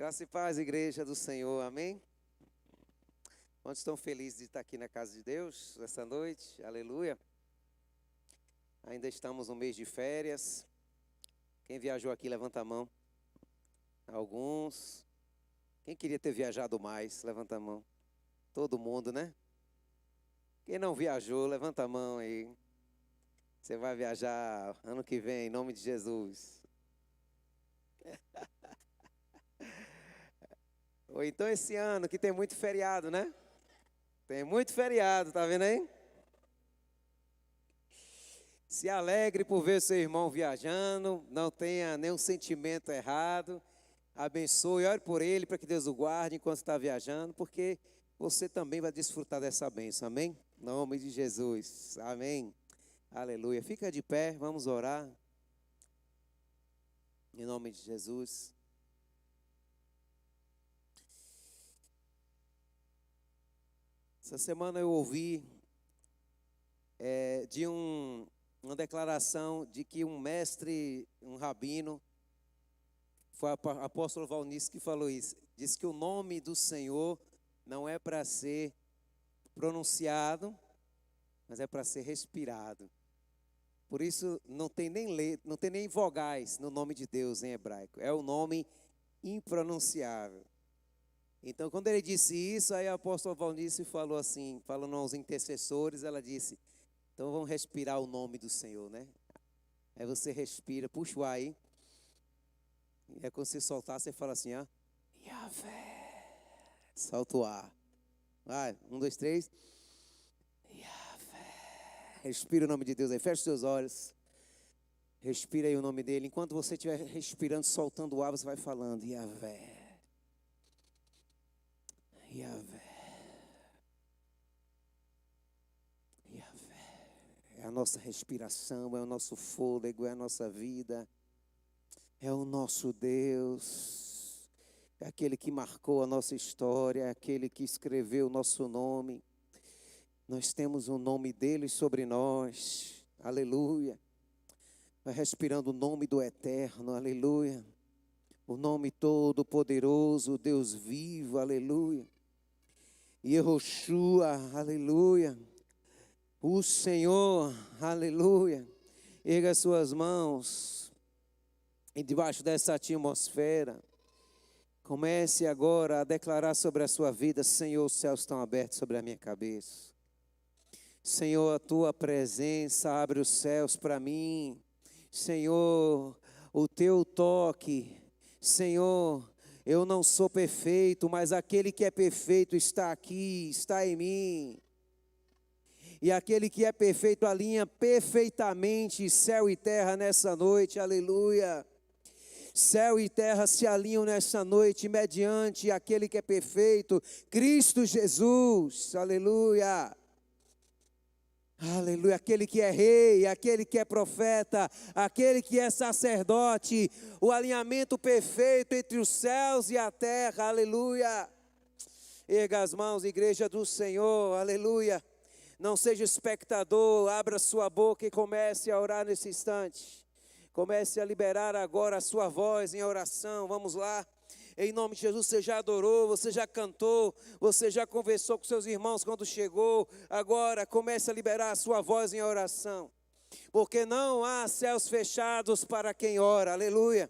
Graça e paz, igreja do Senhor, amém? Quantos estão felizes de estar aqui na casa de Deus essa noite? Aleluia. Ainda estamos no mês de férias. Quem viajou aqui, levanta a mão. Alguns. Quem queria ter viajado mais, levanta a mão. Todo mundo, né? Quem não viajou, levanta a mão aí. Você vai viajar ano que vem, em nome de Jesus. Ou então esse ano, que tem muito feriado, né? Tem muito feriado, tá vendo aí? Se alegre por ver seu irmão viajando, não tenha nenhum sentimento errado. Abençoe, ore por ele, para que Deus o guarde enquanto está viajando, porque você também vai desfrutar dessa bênção, amém? Em nome de Jesus, amém. Aleluia. Fica de pé, vamos orar. Em nome de Jesus. Essa semana eu ouvi uma declaração de que um mestre, um rabino, foi o apóstolo Valnice que falou isso. Disse que o nome do Senhor não é para ser pronunciado, mas é para ser respirado. Por isso não tem nem vogais no nome de Deus em hebraico. É o nome impronunciável. Então, quando ele disse isso, aí a apóstola Valnice falou assim, falando aos intercessores, ela disse, então vamos respirar o nome do Senhor, né? Aí você respira, puxa o ar aí. E aí quando você soltar, você fala assim, ó. Yahvé. Solta o ar. Vai, 1, 2, 3. Yahvé. Respira o nome de Deus aí, fecha os seus olhos. Respira aí o nome dele. Enquanto você estiver respirando, soltando o ar, você vai falando, Yahvé. Yahvé. Yahvé. É a nossa respiração, é o nosso fôlego, é a nossa vida. É o nosso Deus. É aquele que marcou a nossa história, é aquele que escreveu o nosso nome. Nós temos o nome dele sobre nós. Aleluia. Vai respirando o nome do Eterno. Aleluia. O nome todo-poderoso, Deus vivo. Aleluia. Yehoshua, aleluia, o Senhor, aleluia, erga suas mãos e debaixo dessa atmosfera, comece agora a declarar sobre a sua vida, Senhor, os céus estão abertos sobre a minha cabeça, Senhor, a tua presença abre os céus para mim, Senhor, o teu toque, Senhor, eu não sou perfeito, mas aquele que é perfeito está aqui, está em mim. E aquele que é perfeito alinha perfeitamente céu e terra nessa noite, aleluia. Céu e terra se alinham nessa noite mediante aquele que é perfeito, Cristo Jesus, aleluia. Aleluia, aquele que é rei, aquele que é profeta, aquele que é sacerdote, o alinhamento perfeito entre os céus e a terra, aleluia. Erga as mãos, igreja do Senhor, aleluia. Não seja espectador, abra sua boca e comece a orar nesse instante. Comece a liberar agora a sua voz em oração, vamos lá. Em nome de Jesus, você já adorou, você já cantou, você já conversou com seus irmãos quando chegou. Agora comece a liberar a sua voz em oração. Porque não há céus fechados para quem ora, aleluia.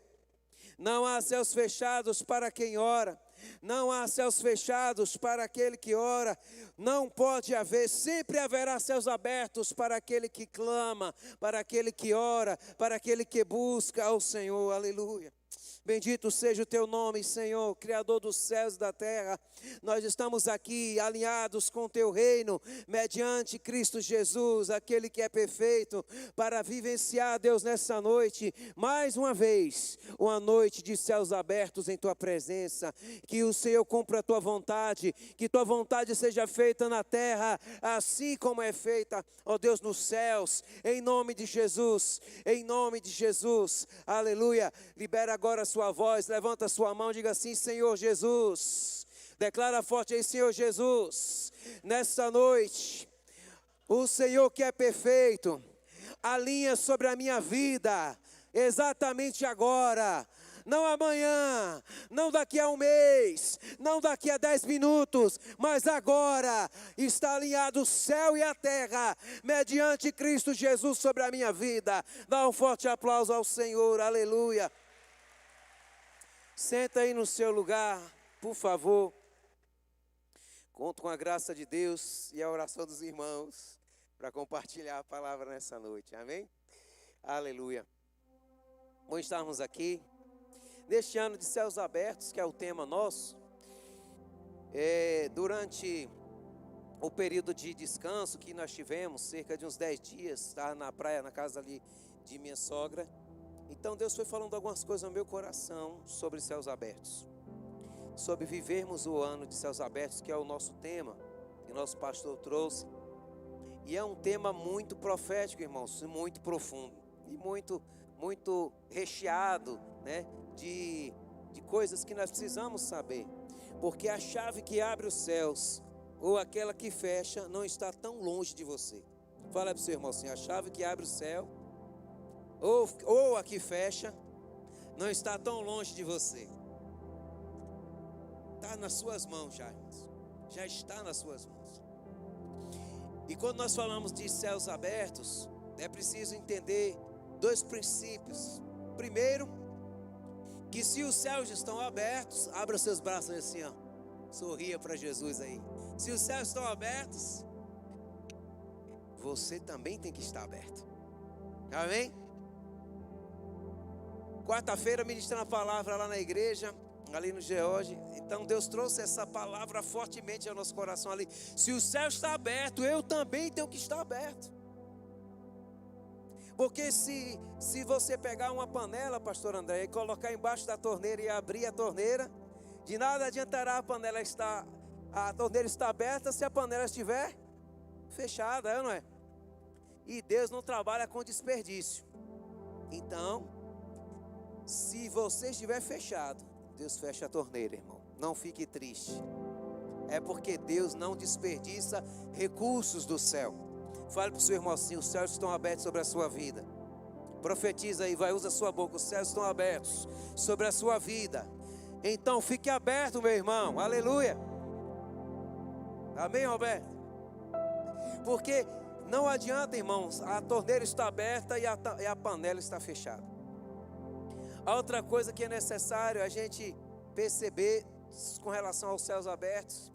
Não há céus fechados para quem ora. Não há céus fechados para aquele que ora. Não pode haver, sempre haverá céus abertos para aquele que clama, para aquele que ora, para aquele que busca ao Senhor, aleluia. Bendito seja o teu nome, Senhor, Criador dos céus e da terra. Nós estamos aqui alinhados com o teu reino, mediante Cristo Jesus, aquele que é perfeito, para vivenciar, Deus, nessa noite, mais uma vez, uma noite de céus abertos em tua presença. Que o Senhor cumpra a tua vontade, que tua vontade seja feita na terra, assim como é feita, ó Deus, nos céus, em nome de Jesus, aleluia. Libera agora a sua voz, levanta a sua mão, diga assim, Senhor Jesus, declara forte aí, Senhor Jesus, nessa noite, o Senhor que é perfeito, alinha sobre a minha vida, exatamente agora, não amanhã, não daqui a um mês, não daqui a 10 minutos, mas agora está alinhado o céu e a terra, mediante Cristo Jesus sobre a minha vida. Dá um forte aplauso ao Senhor, aleluia. Senta aí no seu lugar, por favor. Conto com a graça de Deus e a oração dos irmãos para compartilhar a palavra nessa noite, amém? Aleluia. Bom estarmos aqui, neste ano de céus abertos, que é o tema nosso. Durante o período de descanso que nós tivemos, cerca de uns 10 dias, estava na praia, na casa ali de minha sogra. Então Deus foi falando algumas coisas no meu coração sobre céus abertos, sobre vivermos o ano de céus abertos, que é o nosso tema, que nosso pastor trouxe. E é um tema muito profético, irmãos, muito profundo e muito recheado, né, de coisas que nós precisamos saber. Porque a chave que abre os céus ou aquela que fecha não está tão longe de você. Fala para o seu irmão assim: a chave que abre o céu ou a que fecha não está tão longe de você. Está nas suas mãos já, irmãos. Já está nas suas mãos. E quando nós falamos de céus abertos, é preciso entender dois princípios. Primeiro, que se os céus estão abertos, abra seus braços assim, ó. Sorria para Jesus aí. Se os céus estão abertos, você também tem que estar aberto. Amém? Quarta-feira, ministrando a palavra lá na igreja, ali no George. Então Deus trouxe essa palavra fortemente ao nosso coração ali. Se o céu está aberto, eu também tenho que estar aberto. Porque se você pegar uma panela, pastor André, e colocar embaixo da torneira e abrir a torneira, de nada adiantará a torneira está aberta se a panela estiver fechada, não é? E Deus não trabalha com desperdício. Então, se você estiver fechado, Deus fecha a torneira, irmão. Não fique triste. É porque Deus não desperdiça recursos do céu. Fale para o seu irmão assim: os céus estão abertos sobre a sua vida. Profetiza aí, usa a sua boca: os céus estão abertos sobre a sua vida. Então fique aberto, meu irmão, aleluia. Amém, Roberto? Porque não adianta, irmãos, a torneira está aberta e a panela está fechada. A outra coisa que é necessário a gente perceber com relação aos céus abertos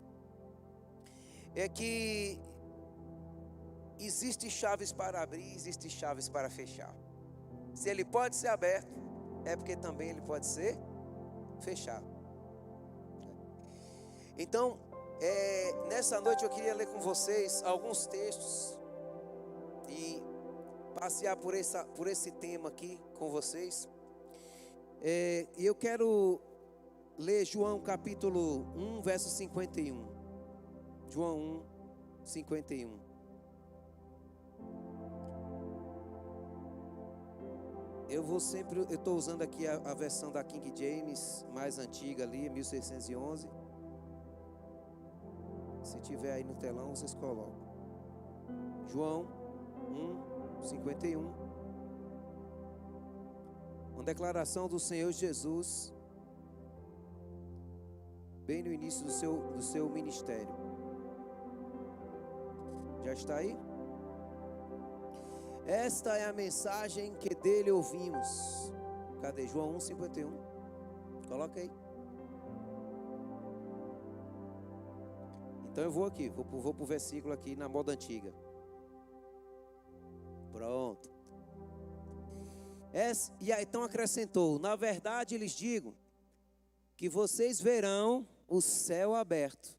é que existem chaves para abrir, existem chaves para fechar. Se ele pode ser aberto, é porque também ele pode ser fechado. Então, nessa noite eu queria ler com vocês alguns textos e passear por esse tema aqui com vocês. E eu quero ler João capítulo 1, verso 51. João 1, 51. Eu estou usando aqui a versão da King James, mais antiga ali, 1611. Se tiver aí no telão, vocês colocam. João 1, 51. Uma declaração do Senhor Jesus, bem no início do seu ministério. Já está aí? Esta é a mensagem que dele ouvimos. Cadê? João 1, 51. Coloca aí. Então eu vou aqui, vou para o versículo aqui na moda antiga. Pronto. E aí então acrescentou: na verdade lhes digo que vocês verão o céu aberto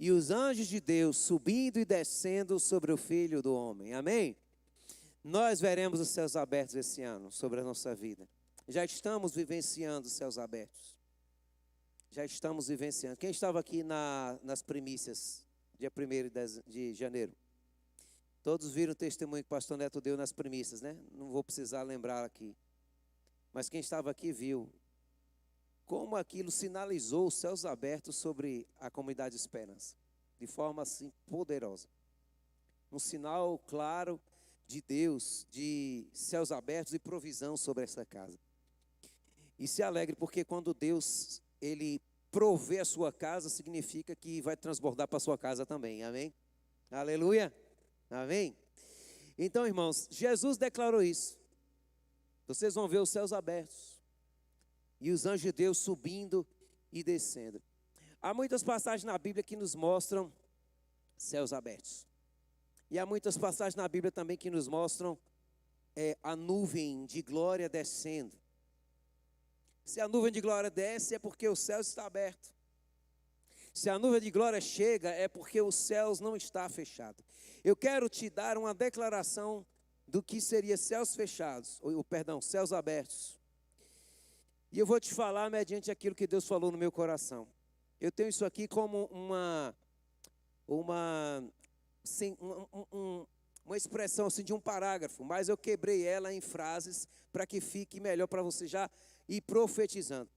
e os anjos de Deus subindo e descendo sobre o Filho do Homem. Amém? Nós veremos os céus abertos esse ano sobre a nossa vida. Já estamos vivenciando os céus abertos. Já estamos vivenciando. Quem estava aqui nas primícias, dia 1º de janeiro? Todos viram o testemunho que o pastor Neto deu nas primícias, né? Não vou precisar lembrar aqui. Mas quem estava aqui viu como aquilo sinalizou os céus abertos sobre a comunidade de Esperança. De forma assim poderosa. Um sinal claro de Deus, de céus abertos e provisão sobre essa casa. E se alegre, porque quando Deus, Ele provê a sua casa, significa que vai transbordar para a sua casa também, amém? Aleluia, amém? Então, irmãos, Jesus declarou isso. Vocês vão ver os céus abertos e os anjos de Deus subindo e descendo. Há muitas passagens na Bíblia que nos mostram céus abertos. E há muitas passagens na Bíblia também que nos mostram a nuvem de glória descendo. Se a nuvem de glória desce, é porque o céu está aberto. Se a nuvem de glória chega, é porque os céus não está fechado. Eu quero te dar uma declaração do que seria céus fechados, céus abertos. E eu vou te falar mediante aquilo que Deus falou no meu coração. Eu tenho isso aqui como uma expressão assim de um parágrafo, mas eu quebrei ela em frases para que fique melhor para você já ir profetizando.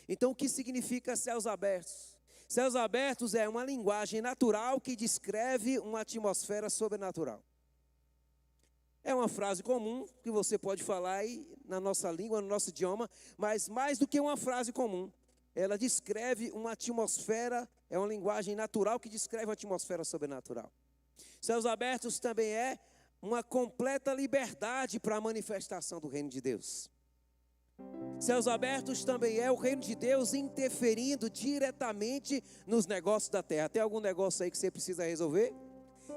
Então, o que significa céus abertos? Céus abertos é uma linguagem natural que descreve uma atmosfera sobrenatural. É uma frase comum que você pode falar aí na nossa língua, no nosso idioma, mas mais do que uma frase comum, ela descreve uma atmosfera, é uma linguagem natural que descreve uma atmosfera sobrenatural. Céus abertos também é uma completa liberdade para a manifestação do reino de Deus. Céus abertos também é o reino de Deus interferindo diretamente nos negócios da terra. Tem algum negócio aí que você precisa resolver?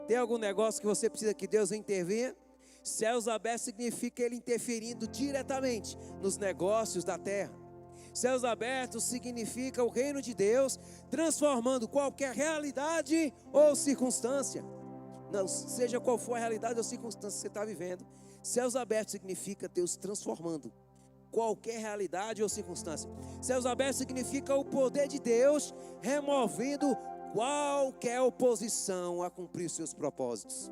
Tem algum negócio que você precisa que Deus intervenha? Céus abertos significa Ele interferindo diretamente nos negócios da terra. Céus abertos significa o reino de Deus transformando qualquer realidade ou circunstância. Não, seja qual for a realidade ou circunstância que você está vivendo, céus abertos significa Deus transformando qualquer realidade ou circunstância. Céus abertos significa o poder de Deus removendo qualquer oposição a cumprir os seus propósitos.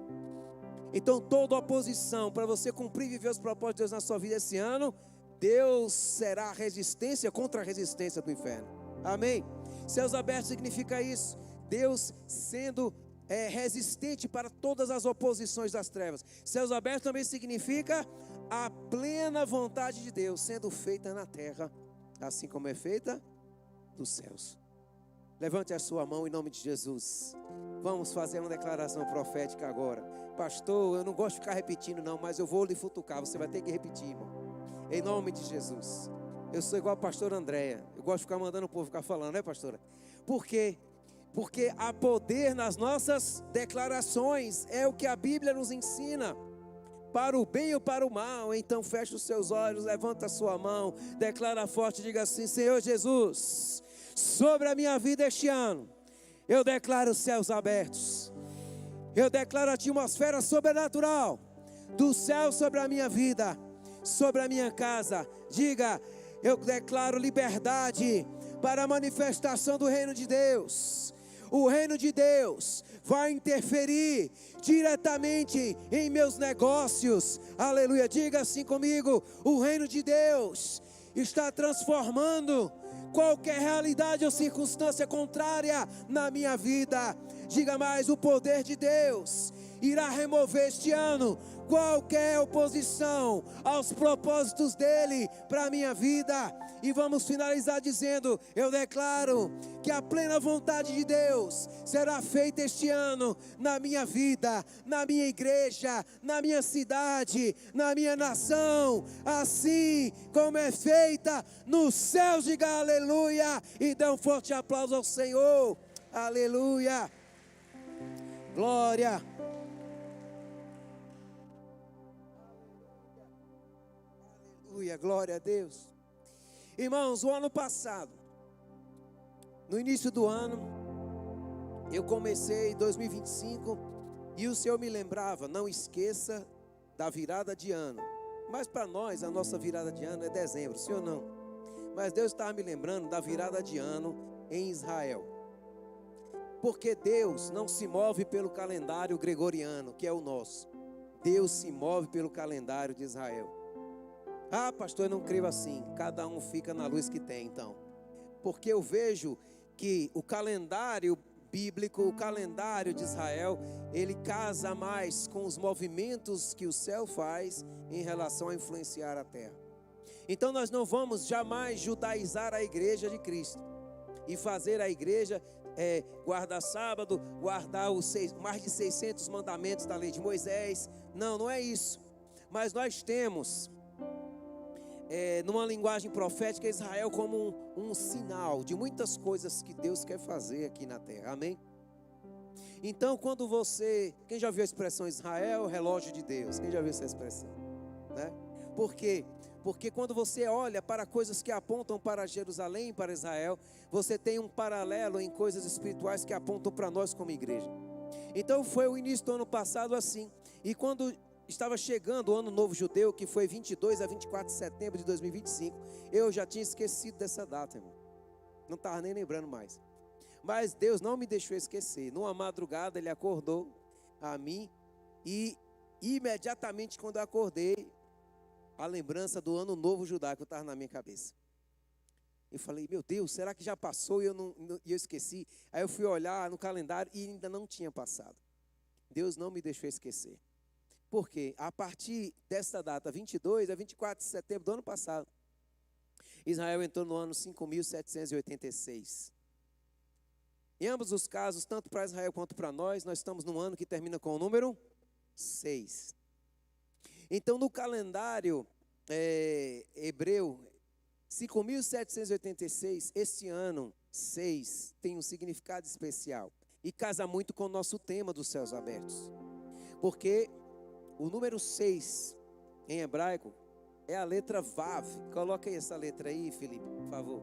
Então, toda oposição para você cumprir e viver os propósitos de Deus na sua vida esse ano, Deus será a resistência contra a resistência do inferno. Amém? Céus abertos significa isso. Deus sendo resistente para todas as oposições das trevas. Céus abertos também significa a plena vontade de Deus sendo feita na terra, assim como é feita nos céus. Levante a sua mão em nome de Jesus. Vamos fazer uma declaração profética agora. Pastor, eu não gosto de ficar repetindo não, mas eu vou lhe futucar, você vai ter que repetir, irmão. Em nome de Jesus. Eu sou igual a pastora Andréia. Eu gosto de ficar mandando o povo ficar falando, né, pastora? Por quê? Porque há poder nas nossas declarações. É o que a Bíblia nos ensina. Para o bem ou para o mal. Então feche os seus olhos, levanta a sua mão, declara forte e diga assim: Senhor Jesus, sobre a minha vida este ano, eu declaro céus abertos. Eu declaro a atmosfera sobrenatural do céu sobre a minha vida, sobre a minha casa. Diga: eu declaro liberdade para a manifestação do reino de Deus. O reino de Deus vai interferir diretamente em meus negócios. Aleluia, diga assim comigo: o reino de Deus está transformando qualquer realidade ou circunstância contrária na minha vida. Diga mais: o poder de Deus irá remover este ano qualquer oposição aos propósitos dele para a minha vida. E vamos finalizar dizendo: eu declaro que a plena vontade de Deus será feita este ano na minha vida, na minha igreja, na minha cidade, na minha nação, assim como é feita nos céus. Diga aleluia e dê um forte aplauso ao Senhor. Aleluia, glória. Aleluia, glória a Deus. Irmãos, o ano passado, no início do ano, eu comecei 2025 e o Senhor me lembrava: não esqueça da virada de ano. Mas para nós, a nossa virada de ano é dezembro, sim ou não? Mas Deus estava me lembrando da virada de ano em Israel. Porque Deus não se move pelo calendário gregoriano, que é o nosso. Deus se move pelo calendário de Israel. Ah, pastor, eu não creio assim. Cada um fica na luz que tem, então. Porque eu vejo que o calendário bíblico, o calendário de Israel, ele casa mais com os movimentos que o céu faz em relação a influenciar a terra. Então nós não vamos jamais judaizar a igreja de Cristo e fazer a igreja guardar sábado, guardar mais de 600 mandamentos da lei de Moisés. Não, não é isso. Mas nós temos, numa linguagem profética, Israel como um sinal de muitas coisas que Deus quer fazer aqui na terra. Amém? Então, quando quem já viu a expressão Israel, relógio de Deus? Quem já viu essa expressão? Né? Por quê? Porque quando você olha para coisas que apontam para Jerusalém, para Israel, você tem um paralelo em coisas espirituais que apontam para nós como igreja. Então foi o início do ano passado assim. E quando estava chegando o ano novo judeu, que foi 22 a 24 de setembro de 2025, eu já tinha esquecido dessa data, irmão. Não estava nem lembrando mais. Mas Deus não me deixou esquecer. Numa madrugada Ele acordou a mim e imediatamente quando eu acordei, a lembrança do ano novo judaico estava na minha cabeça. Eu falei, meu Deus, será que já passou e eu esqueci? Aí eu fui olhar no calendário e ainda não tinha passado. Deus não me deixou esquecer. Por quê? A partir dessa data, 22 a 24 de setembro do ano passado, Israel entrou no ano 5.786. Em ambos os casos, tanto para Israel quanto para nós estamos num ano que termina com o número 6. Então, no calendário hebreu, 5.786, este ano, 6, tem um significado especial. E casa muito com o nosso tema dos céus abertos. Porque o número 6, em hebraico, é a letra Vav. Coloca aí essa letra aí, Felipe, por favor,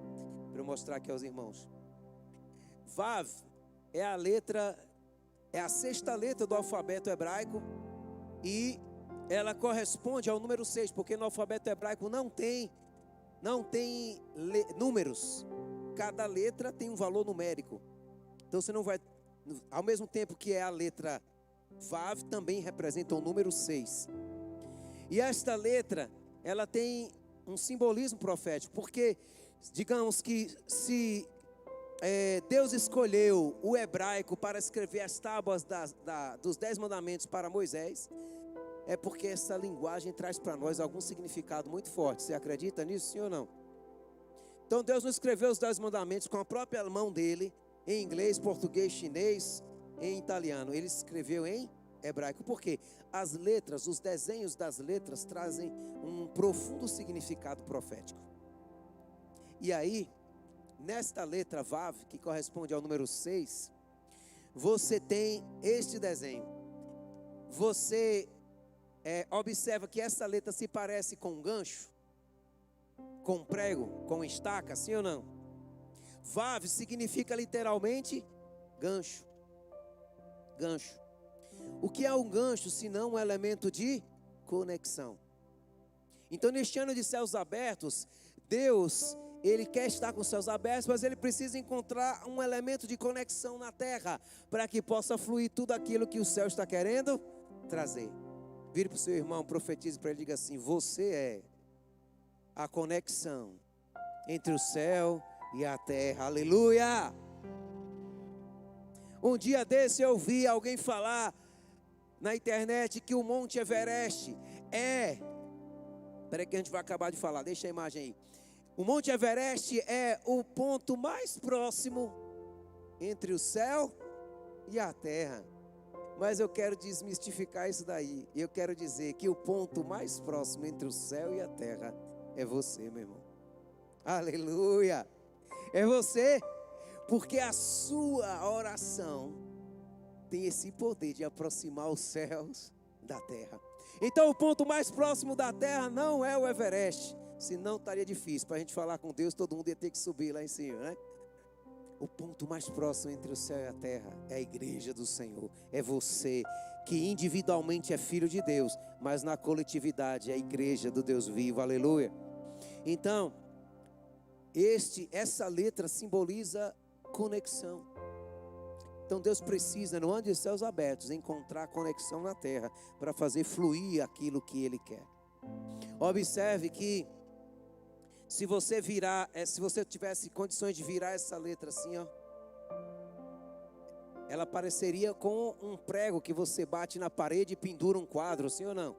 para eu mostrar aqui aos irmãos. Vav é a sexta letra do alfabeto hebraico e ela corresponde ao número 6, porque no alfabeto hebraico não tem números. Cada letra tem um valor numérico. Então você não vai, ao mesmo tempo que é a letra Vav, também representa o número 6. E esta letra, ela tem um simbolismo profético, porque digamos que se Deus escolheu o hebraico para escrever as tábuas dos 10 mandamentos para Moisés, é porque essa linguagem traz para nós algum significado muito forte. Você acredita nisso, sim ou não? Então Deus não escreveu os 10 mandamentos com a própria mão dele, em inglês, português, chinês, em italiano. Ele escreveu em hebraico. Por quê? As letras, os desenhos das letras trazem um profundo significado profético. E aí, nesta letra Vav, que corresponde ao número 6, você tem este desenho. Você observa que essa letra se parece com um gancho, com um prego, com estaca, sim ou não? Vav significa literalmente gancho. Gancho. O que é um gancho, senão um elemento de conexão? Então, neste ano de céus abertos, Deus, Ele quer estar com os céus abertos, mas Ele precisa encontrar um elemento de conexão na terra, para que possa fluir tudo aquilo que o céu está querendo trazer. Vire para o seu irmão, profetize para ele, diga assim: você é a conexão entre o céu e a terra. Aleluia! Um dia desse eu vi alguém falar na internet que o Monte Everest Espera que a gente vai acabar de falar, deixa a imagem aí. O Monte Everest é o ponto mais próximo entre o céu e a terra. Mas eu quero desmistificar isso daí. Eu quero dizer que o ponto mais próximo entre o céu e a terra é você, meu irmão. Aleluia! É você, porque a sua oração tem esse poder de aproximar os céus da terra. Então o ponto mais próximo da terra não é o Everest. Senão estaria difícil. Para a gente falar com Deus, todo mundo ia ter que subir lá em cima, né? O ponto mais próximo entre o céu e a terra é a igreja do Senhor. É você que individualmente é filho de Deus, mas na coletividade é a igreja do Deus vivo. Aleluia. Então, essa letra simboliza conexão. Então Deus precisa, no ano de céus abertos, encontrar conexão na terra para fazer fluir aquilo que Ele quer. Observe que se você tivesse condições de virar essa letra assim, ó, ela pareceria com um prego que você bate na parede e pendura um quadro, sim ou não?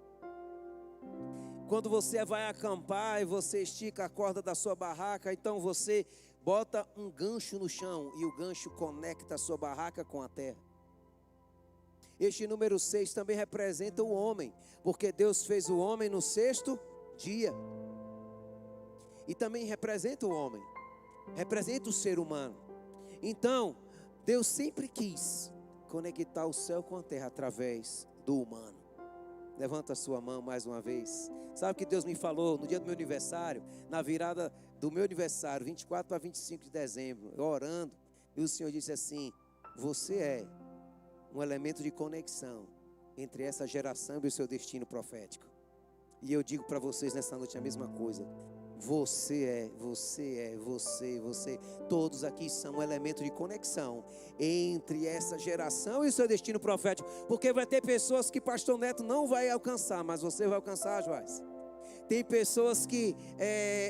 Quando você vai acampar e você estica a corda da sua barraca, então você bota um gancho no chão e o gancho conecta a sua barraca com a terra. Este número 6 também representa o homem, porque Deus fez o homem no sexto dia. E também representa o homem, representa o ser humano. Então, Deus sempre quis conectar o céu com a terra através do humano. Levanta a sua mão mais uma vez. Sabe o que Deus me falou no dia do meu aniversário? Na virada do meu aniversário, 24 para 25 de dezembro, eu orando. E o Senhor disse assim: você é um elemento de conexão entre essa geração e o seu destino profético. E eu digo para vocês nessa noite a mesma coisa. Você, todos aqui são um elemento de conexão entre essa geração e o seu destino profético. Porque vai ter pessoas que pastor Neto não vai alcançar, mas você vai alcançar, Joás. Tem pessoas que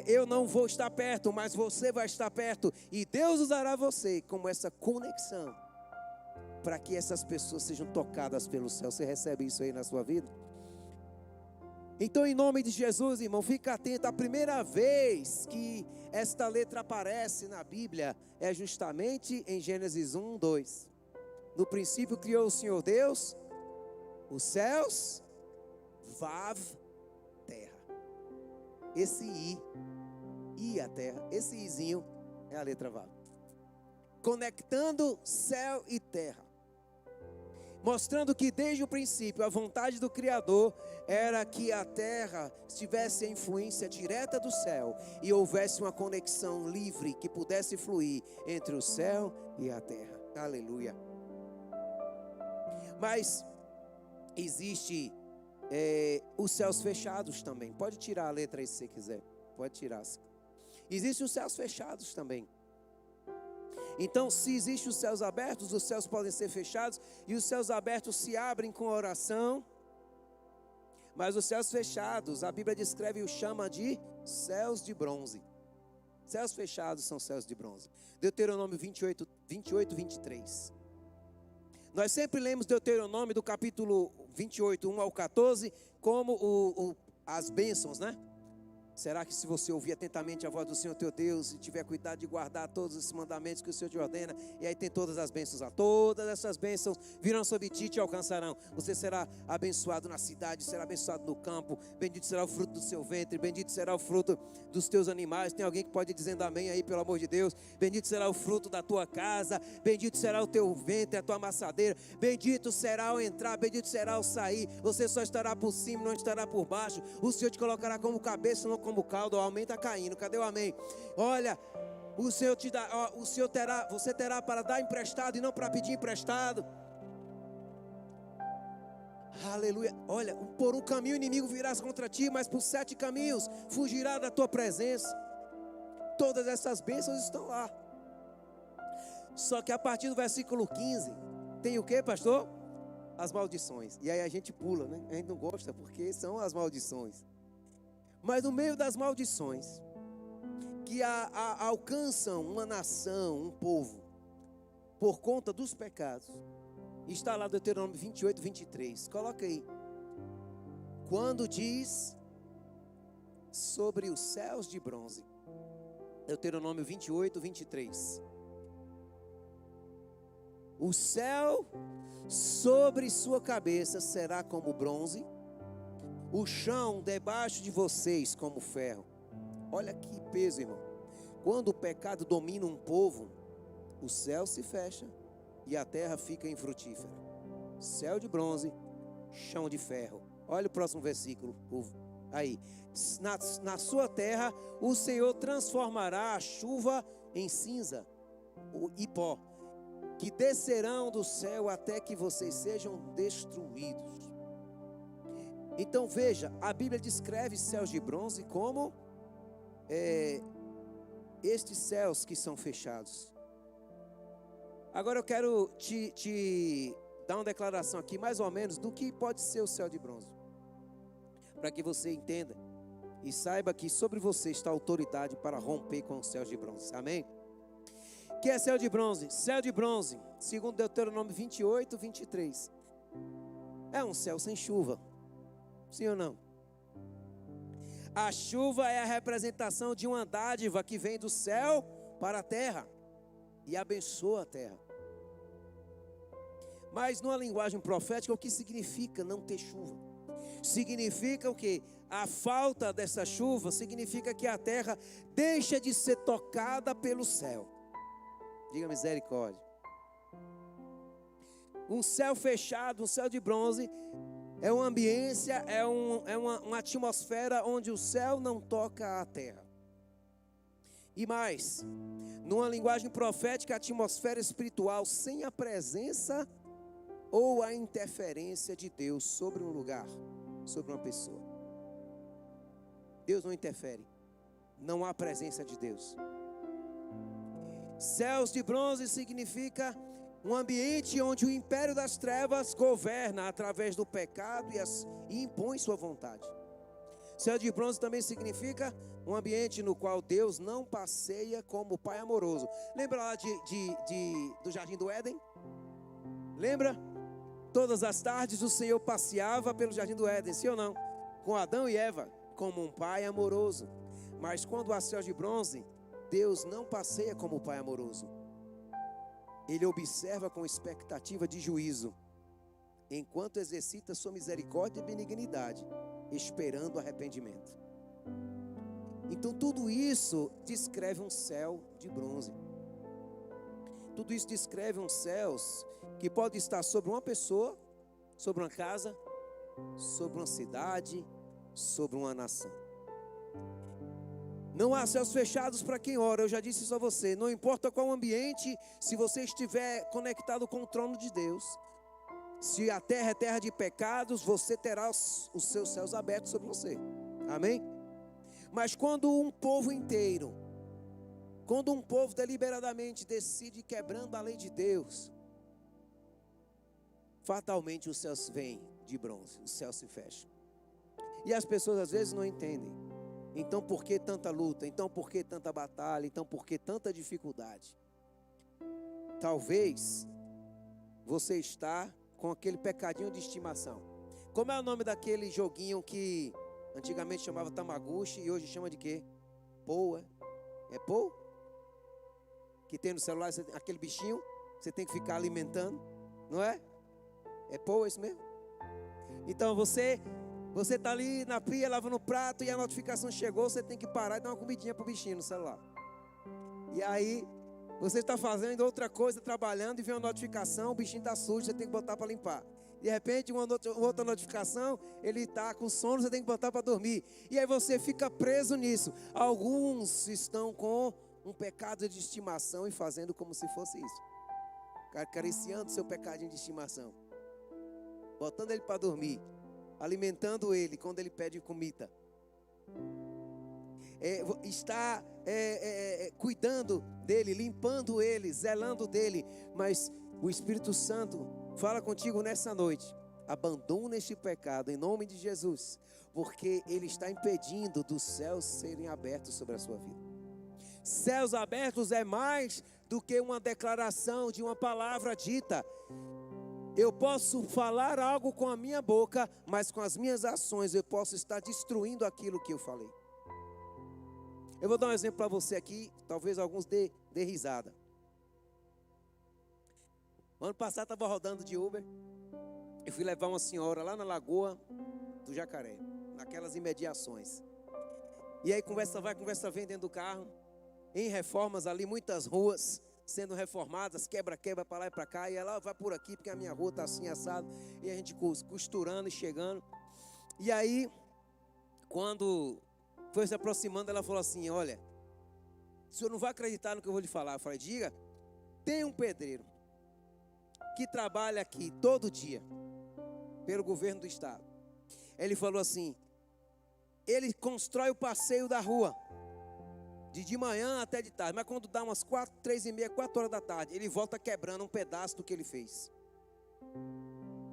eu não vou estar perto, mas você vai estar perto. E Deus usará você como essa conexão para que essas pessoas sejam tocadas pelo céu. Você recebe isso aí na sua vida? Então, em nome de Jesus, irmão, fica atento. A primeira vez que esta letra aparece na Bíblia é justamente em Gênesis 1, 2. No princípio criou o Senhor Deus os céus, Vav, terra. Esse I a terra, esse Izinho é a letra Vav. Conectando céu e terra. Mostrando que desde o princípio a vontade do Criador era que a terra tivesse a influência direta do céu e houvesse uma conexão livre que pudesse fluir entre o céu e a terra. Aleluia. Mas existe os céus fechados também. Pode tirar a letra aí se você quiser. Pode tirar. Existem os céus fechados também. Então, se existem os céus abertos, os céus podem ser fechados. E os céus abertos se abrem com oração. Mas os céus fechados, a Bíblia descreve e o chama de céus de bronze. Céus fechados são céus de bronze. Deuteronômio 28, 23. Nós sempre lemos Deuteronômio do capítulo 28, 1 ao 14, como as bênçãos, né? Será que se você ouvir atentamente a voz do Senhor teu Deus e tiver cuidado de guardar todos esses mandamentos que o Senhor te ordena, e aí tem todas as bênçãos, todas essas bênçãos virão sobre ti e te alcançarão. Você será abençoado na cidade, será abençoado no campo, bendito será o fruto do seu ventre, bendito será o fruto dos teus animais. Tem alguém que pode ir dizendo amém aí, pelo amor de Deus? Bendito será o fruto da tua casa, bendito será o teu ventre, a tua amassadeira, bendito será o entrar, bendito será o sair. Você só estará por cima, não estará por baixo. O Senhor te colocará como cabeça, não como caldo. O aumento está caindo. Cadê o amém? Olha, o Senhor te dá, você terá para dar emprestado e não para pedir emprestado. Aleluia. Olha, por um caminho o inimigo virá contra ti, mas por 7 caminhos fugirá da tua presença. Todas essas bênçãos estão lá. Só que a partir do versículo 15 tem o que, pastor? As maldições. E aí a gente pula, né? A gente não gosta porque são as maldições. Mas no meio das maldições que alcançam uma nação, um povo, por conta dos pecados, está lá Deuteronômio 28, 23. Coloca aí. Quando diz sobre os céus de bronze. Deuteronômio 28, 23. O céu sobre sua cabeça será como bronze, o chão debaixo de vocês como ferro. Olha que peso, irmão. Quando o pecado domina um povo, o céu se fecha e a terra fica infrutífera. Céu de bronze, chão de ferro. Olha o próximo versículo. Aí. Na sua terra, o Senhor transformará a chuva em cinza e pó, que descerão do céu até que vocês sejam destruídos. Então veja, a Bíblia descreve céus de bronze como estes céus que são fechados. Agora eu quero te dar uma declaração aqui, mais ou menos, do que pode ser o céu de bronze, para que você entenda e saiba que sobre você está a autoridade para romper com os céus de bronze. Amém? O que é céu de bronze? Céu de bronze, segundo Deuteronômio 28, 23, é um céu sem chuva. Sim ou não? A chuva é a representação de uma dádiva que vem do céu para a terra e abençoa a terra. Mas numa linguagem profética, o que significa não ter chuva? Significa o quê? A falta dessa chuva significa que a terra deixa de ser tocada pelo céu. Diga misericórdia. Um céu fechado, um céu de bronze, é uma ambiência, é uma atmosfera onde o céu não toca a terra. E mais, numa linguagem profética, a atmosfera espiritual sem a presença ou a interferência de Deus sobre um lugar, sobre uma pessoa. Deus não interfere, não há presença de Deus. Céus de bronze significa um ambiente onde o império das trevas governa através do pecado e impõe sua vontade. Céu de bronze também significa um ambiente no qual Deus não passeia como Pai amoroso. Lembra lá do Jardim do Éden? Lembra? Todas as tardes o Senhor passeava pelo Jardim do Éden, sim ou não? Com Adão e Eva, como um Pai amoroso. Mas quando há céus de bronze, Deus não passeia como Pai amoroso. Ele observa com expectativa de juízo, enquanto exercita sua misericórdia e benignidade, esperando arrependimento. Então tudo isso descreve um céu de bronze. Tudo isso descreve uns céus que pode estar sobre uma pessoa, sobre uma casa, sobre uma cidade, sobre uma nação. Não há céus fechados para quem ora, eu já disse isso a você. Não importa qual ambiente, se você estiver conectado com o trono de Deus, se a terra é terra de pecados, você terá os seus céus abertos sobre você. Amém? Mas quando um povo inteiro, quando um povo deliberadamente decide quebrando a lei de Deus, fatalmente os céus vêm de bronze, os céus se fecham. E as pessoas às vezes não entendem. Então por que tanta luta? Então por que tanta batalha? Então por que tanta dificuldade? Talvez você está com aquele pecadinho de estimação. Como é o nome daquele joguinho que antigamente chamava Tamagotchi e hoje chama de quê? Pou, é Pou? Que tem no celular, aquele bichinho, você tem que ficar alimentando, não é? É Pou, é isso mesmo? Então você está ali na pia, lavando o prato e a notificação chegou, você tem que parar e dar uma comidinha pro bichinho no celular. E aí, você está fazendo outra coisa, trabalhando e vem uma notificação, o bichinho está sujo, você tem que botar para limpar. De repente, uma outra notificação, ele está com sono, você tem que botar para dormir. E aí você fica preso nisso. Alguns estão com um pecado de estimação e fazendo como se fosse isso. Acariciando seu pecadinho de estimação. Botando ele para dormir. Alimentando ele quando ele pede comida. Está cuidando dele, limpando ele, zelando dele. Mas o Espírito Santo fala contigo nessa noite. Abandona este pecado em nome de Jesus. Porque ele está impedindo dos céus serem abertos sobre a sua vida. Céus abertos é mais do que uma declaração de uma palavra dita. Eu posso falar algo com a minha boca, mas com as minhas ações eu posso estar destruindo aquilo que eu falei. Eu vou dar um exemplo para você aqui, talvez alguns dê risada. O ano passado estava rodando de Uber, eu fui levar uma senhora lá na Lagoa do Jacaré, naquelas imediações. E aí conversa vai, conversa vem dentro do carro, em reformas ali, muitas ruas sendo reformadas, quebra para lá e para cá, e ela vai por aqui porque a minha rua está assim assado, e a gente costurando e chegando. E aí, quando foi se aproximando, ela falou assim: olha, o senhor não vai acreditar no que eu vou lhe falar. Eu falei: diga. Tem um pedreiro que trabalha aqui todo dia pelo governo do estado. Ele falou assim: ele constrói o passeio da rua de manhã até de tarde, mas quando dá umas 3h30, 4 horas da tarde, ele volta quebrando um pedaço do que ele fez.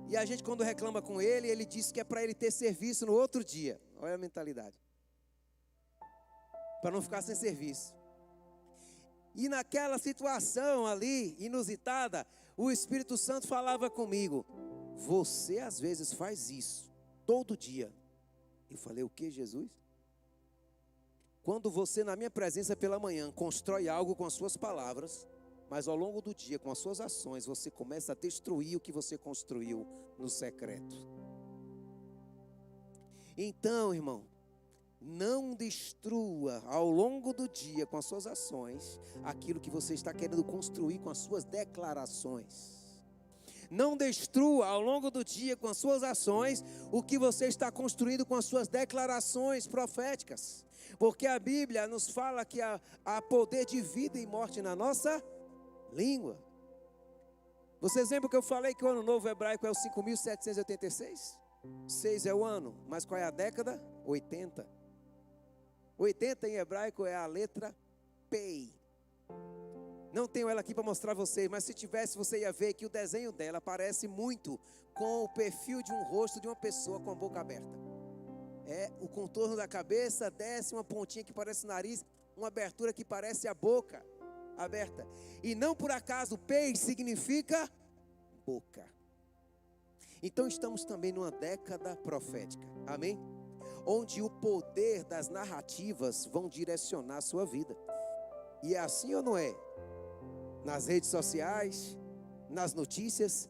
E a gente, quando reclama com ele, ele diz que é para ele ter serviço no outro dia. Olha a mentalidade. Para não ficar sem serviço. E naquela situação ali, inusitada, o Espírito Santo falava comigo: você às vezes faz isso, todo dia. Eu falei: o que, Jesus? Quando você, na minha presença pela manhã, constrói algo com as suas palavras, mas ao longo do dia, com as suas ações, você começa a destruir o que você construiu no secreto. Então, irmão, não destrua ao longo do dia com as suas ações aquilo que você está querendo construir com as suas declarações. Não destrua ao longo do dia com as suas ações o que você está construindo com as suas declarações proféticas. Porque a Bíblia nos fala que há poder de vida e morte na nossa língua. Vocês lembram que eu falei que o ano novo hebraico é o 5.786? 6 é o ano, mas qual é a década? 80. 80 em hebraico é a letra Pei. Não tenho ela aqui para mostrar a vocês, mas se tivesse, você ia ver que o desenho dela parece muito com o perfil de um rosto de uma pessoa com a boca aberta. É o contorno da cabeça, desce uma pontinha que parece o nariz, uma abertura que parece a boca aberta. E não por acaso, Pei significa boca. Então estamos também numa década profética, amém? Onde o poder das narrativas vão direcionar a sua vida. E é assim ou não é? Nas redes sociais, nas notícias.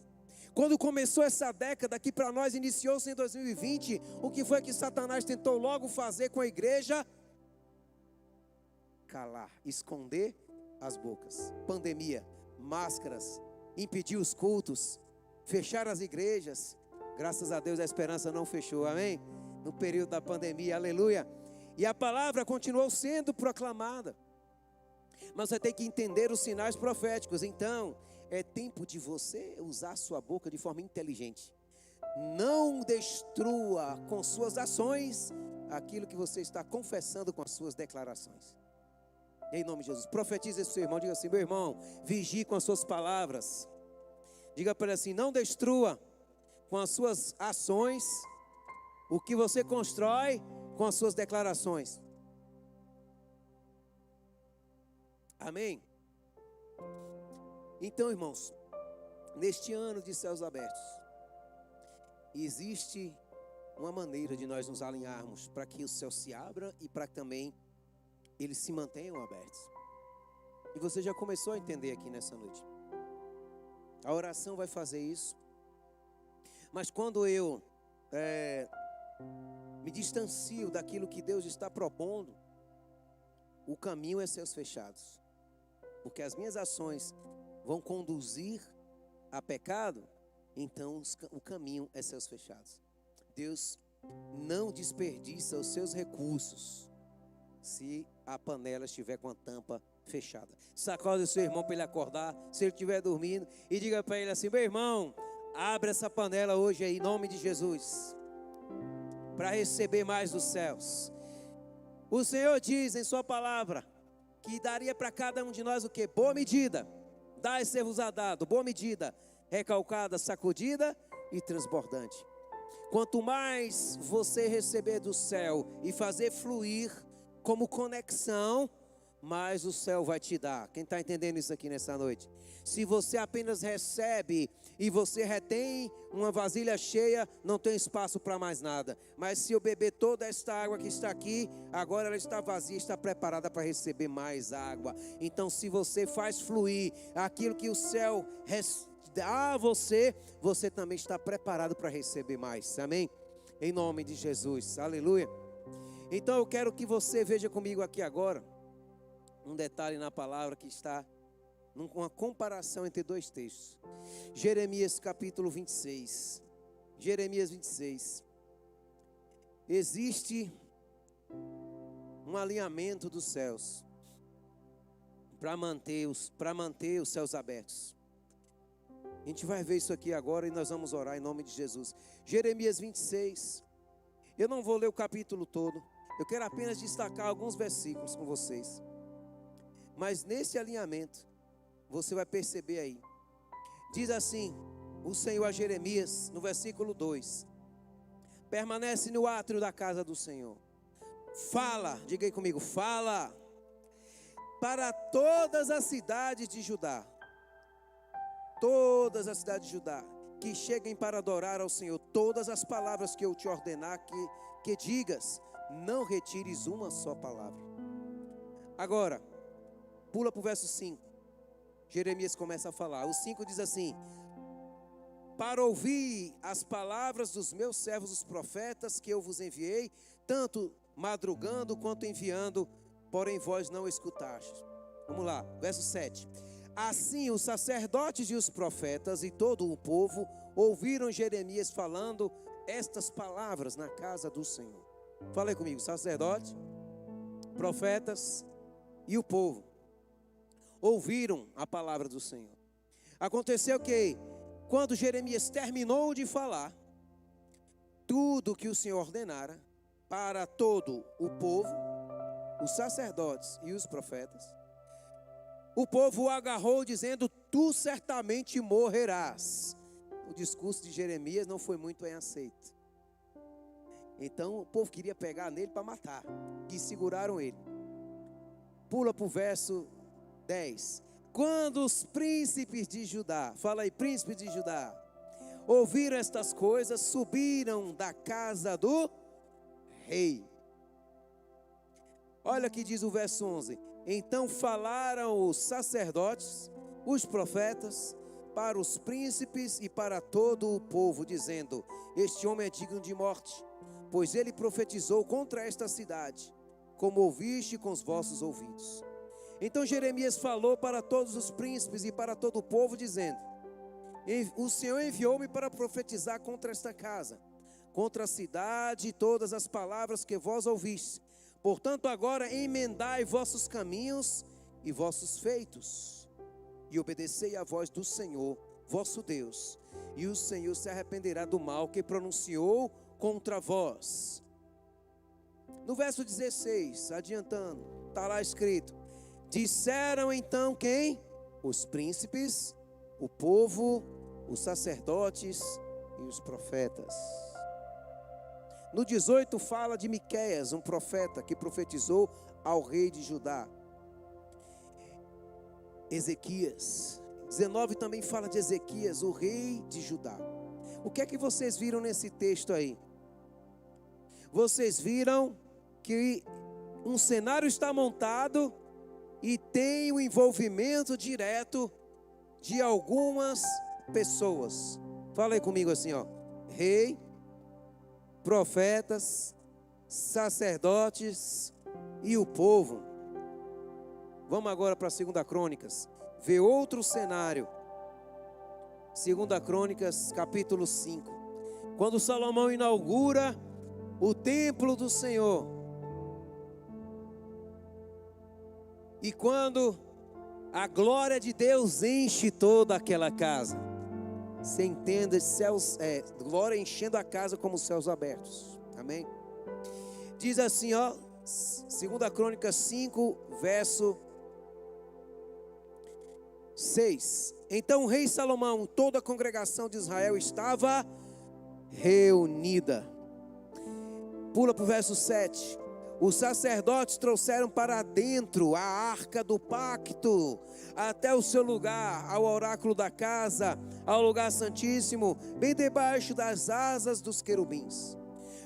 Quando começou essa década, que para nós iniciou-se em 2020, o que foi que Satanás tentou logo fazer com a igreja? Calar, esconder as bocas. Pandemia, máscaras, impedir os cultos, fechar as igrejas. Graças a Deus a esperança não fechou, amém? No período da pandemia, aleluia. E a palavra continuou sendo proclamada. Mas você tem que entender os sinais proféticos. Então, é tempo de você usar sua boca de forma inteligente. Não destrua com suas ações aquilo que você está confessando com as suas declarações. Em nome de Jesus, profetize esse seu irmão. Diga assim: meu irmão, vigie com as suas palavras. Diga para ele assim: não destrua com as suas ações o que você constrói com as suas declarações. Amém? Então, irmãos, neste ano de céus abertos, existe uma maneira de nós nos alinharmos para que o céu se abra e para que também eles se mantenham abertos. E você já começou a entender aqui nessa noite. A oração vai fazer isso. Mas quando eu me distancio daquilo que Deus está propondo, o caminho é céus fechados. Porque as minhas ações vão conduzir a pecado, então o caminho é céus fechados. Deus não desperdiça os seus recursos se a panela estiver com a tampa fechada. Sacode o seu irmão para ele acordar, se ele estiver dormindo, e diga para ele assim: meu irmão, abre essa panela hoje aí, em nome de Jesus, para receber mais dos céus. O Senhor diz em sua palavra que daria para cada um de nós o que? Boa medida, dai ser-vos-á dado, boa medida, recalcada, sacudida e transbordante. Quanto mais você receber do céu e fazer fluir como conexão, mais o céu vai te dar. Quem está entendendo isso aqui nessa noite? Se você apenas recebe e você retém uma vasilha cheia, não tem espaço para mais nada. Mas se eu beber toda esta água que está aqui, agora ela está vazia, está preparada para receber mais água. Então, se você faz fluir aquilo que o céu dá a você, você também está preparado para receber mais. Amém? Em nome de Jesus. Aleluia. Então eu quero que você veja comigo aqui agora um detalhe na palavra que está numa comparação entre dois textos. Jeremias capítulo 26. Jeremias 26. Existe um alinhamento dos céus para manter os céus abertos. A gente vai ver isso aqui agora e nós vamos orar em nome de Jesus. Jeremias 26. Eu não vou ler o capítulo todo. Eu quero apenas destacar alguns versículos com vocês. Mas nesse alinhamento, você vai perceber aí. Diz assim o Senhor a Jeremias, no versículo 2. Permanece no átrio da casa do Senhor. Fala, diga aí comigo, fala para todas as cidades de Judá. Todas as cidades de Judá, que cheguem para adorar ao Senhor. Todas as palavras que eu te ordenar que digas, não retires uma só palavra. Agora, pula para o verso 5. Jeremias começa a falar. O 5 diz assim: para ouvir as palavras dos meus servos os profetas que eu vos enviei, tanto madrugando quanto enviando, porém vós não escutastes. Vamos lá, verso 7. Assim os sacerdotes e os profetas e todo o povo ouviram Jeremias falando estas palavras na casa do Senhor. Fala aí comigo, sacerdotes, profetas e o povo ouviram a palavra do Senhor. Aconteceu que, quando Jeremias terminou de falar tudo que o Senhor ordenara para todo o povo, os sacerdotes e os profetas, o povo o agarrou dizendo: tu certamente morrerás. O discurso de Jeremias não foi muito bem aceito. Então o povo queria pegar nele para matar, e seguraram ele. Pula para o verso 10. Quando os príncipes de Judá, fala aí, príncipes de Judá, ouviram estas coisas, subiram da casa do rei. Olha o que diz o verso 11. Então falaram os sacerdotes, os profetas, para os príncipes e para todo o povo, dizendo: este homem é digno de morte, pois ele profetizou contra esta cidade, como ouviste com os vossos ouvidos. Então Jeremias falou para todos os príncipes e para todo o povo, dizendo: o Senhor enviou-me para profetizar contra esta casa, contra a cidade e todas as palavras que vós ouviste. Portanto agora emendai vossos caminhos e vossos feitos, e obedecei à voz do Senhor, vosso Deus, e o Senhor se arrependerá do mal que pronunciou contra vós. No verso 16, adiantando, está lá escrito: disseram então quem? Os príncipes, o povo, os sacerdotes e os profetas. No 18 fala de Miqueias, um profeta que profetizou ao rei de Judá. Ezequias. 19 também fala de Ezequias, o rei de Judá. O que é que vocês viram nesse texto aí? Vocês viram que um cenário está montado e tem o envolvimento direto de algumas pessoas. Fala aí comigo assim, ó: rei, profetas, sacerdotes e o povo. Vamos agora para 2 Crônicas, ver outro cenário. 2 Crônicas, capítulo 5. Quando Salomão inaugura o templo do Senhor, e quando a glória de Deus enche toda aquela casa, você entenda, céus, glória enchendo a casa como os céus abertos. Amém? Diz assim, ó, 2 Crônicas 5, verso 6. Então o rei Salomão, toda a congregação de Israel estava reunida. Pula para o verso 7. Os sacerdotes trouxeram para dentro a arca do pacto, até o seu lugar, ao oráculo da casa, ao lugar santíssimo, bem debaixo das asas dos querubins.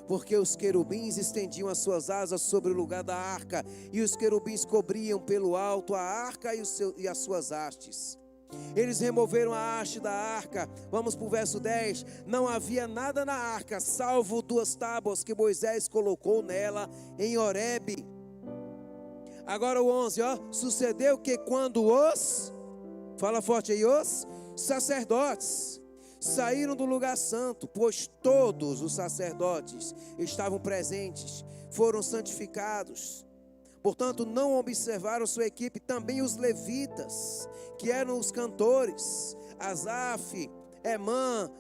Porque os querubins estendiam as suas asas sobre o lugar da arca, e os querubins cobriam pelo alto a arca e as suas hastes. Eles removeram a haste da arca. Vamos para o verso 10. Não havia nada na arca, salvo 2 tábuas que Moisés colocou nela em Horebe. Agora o 11, ó. Sucedeu que quando fala forte aí, os sacerdotes saíram do lugar santo, pois todos os sacerdotes estavam presentes, foram santificados. Portanto, não observaram sua equipe também os levitas, que eram os cantores, Asaf, Emã.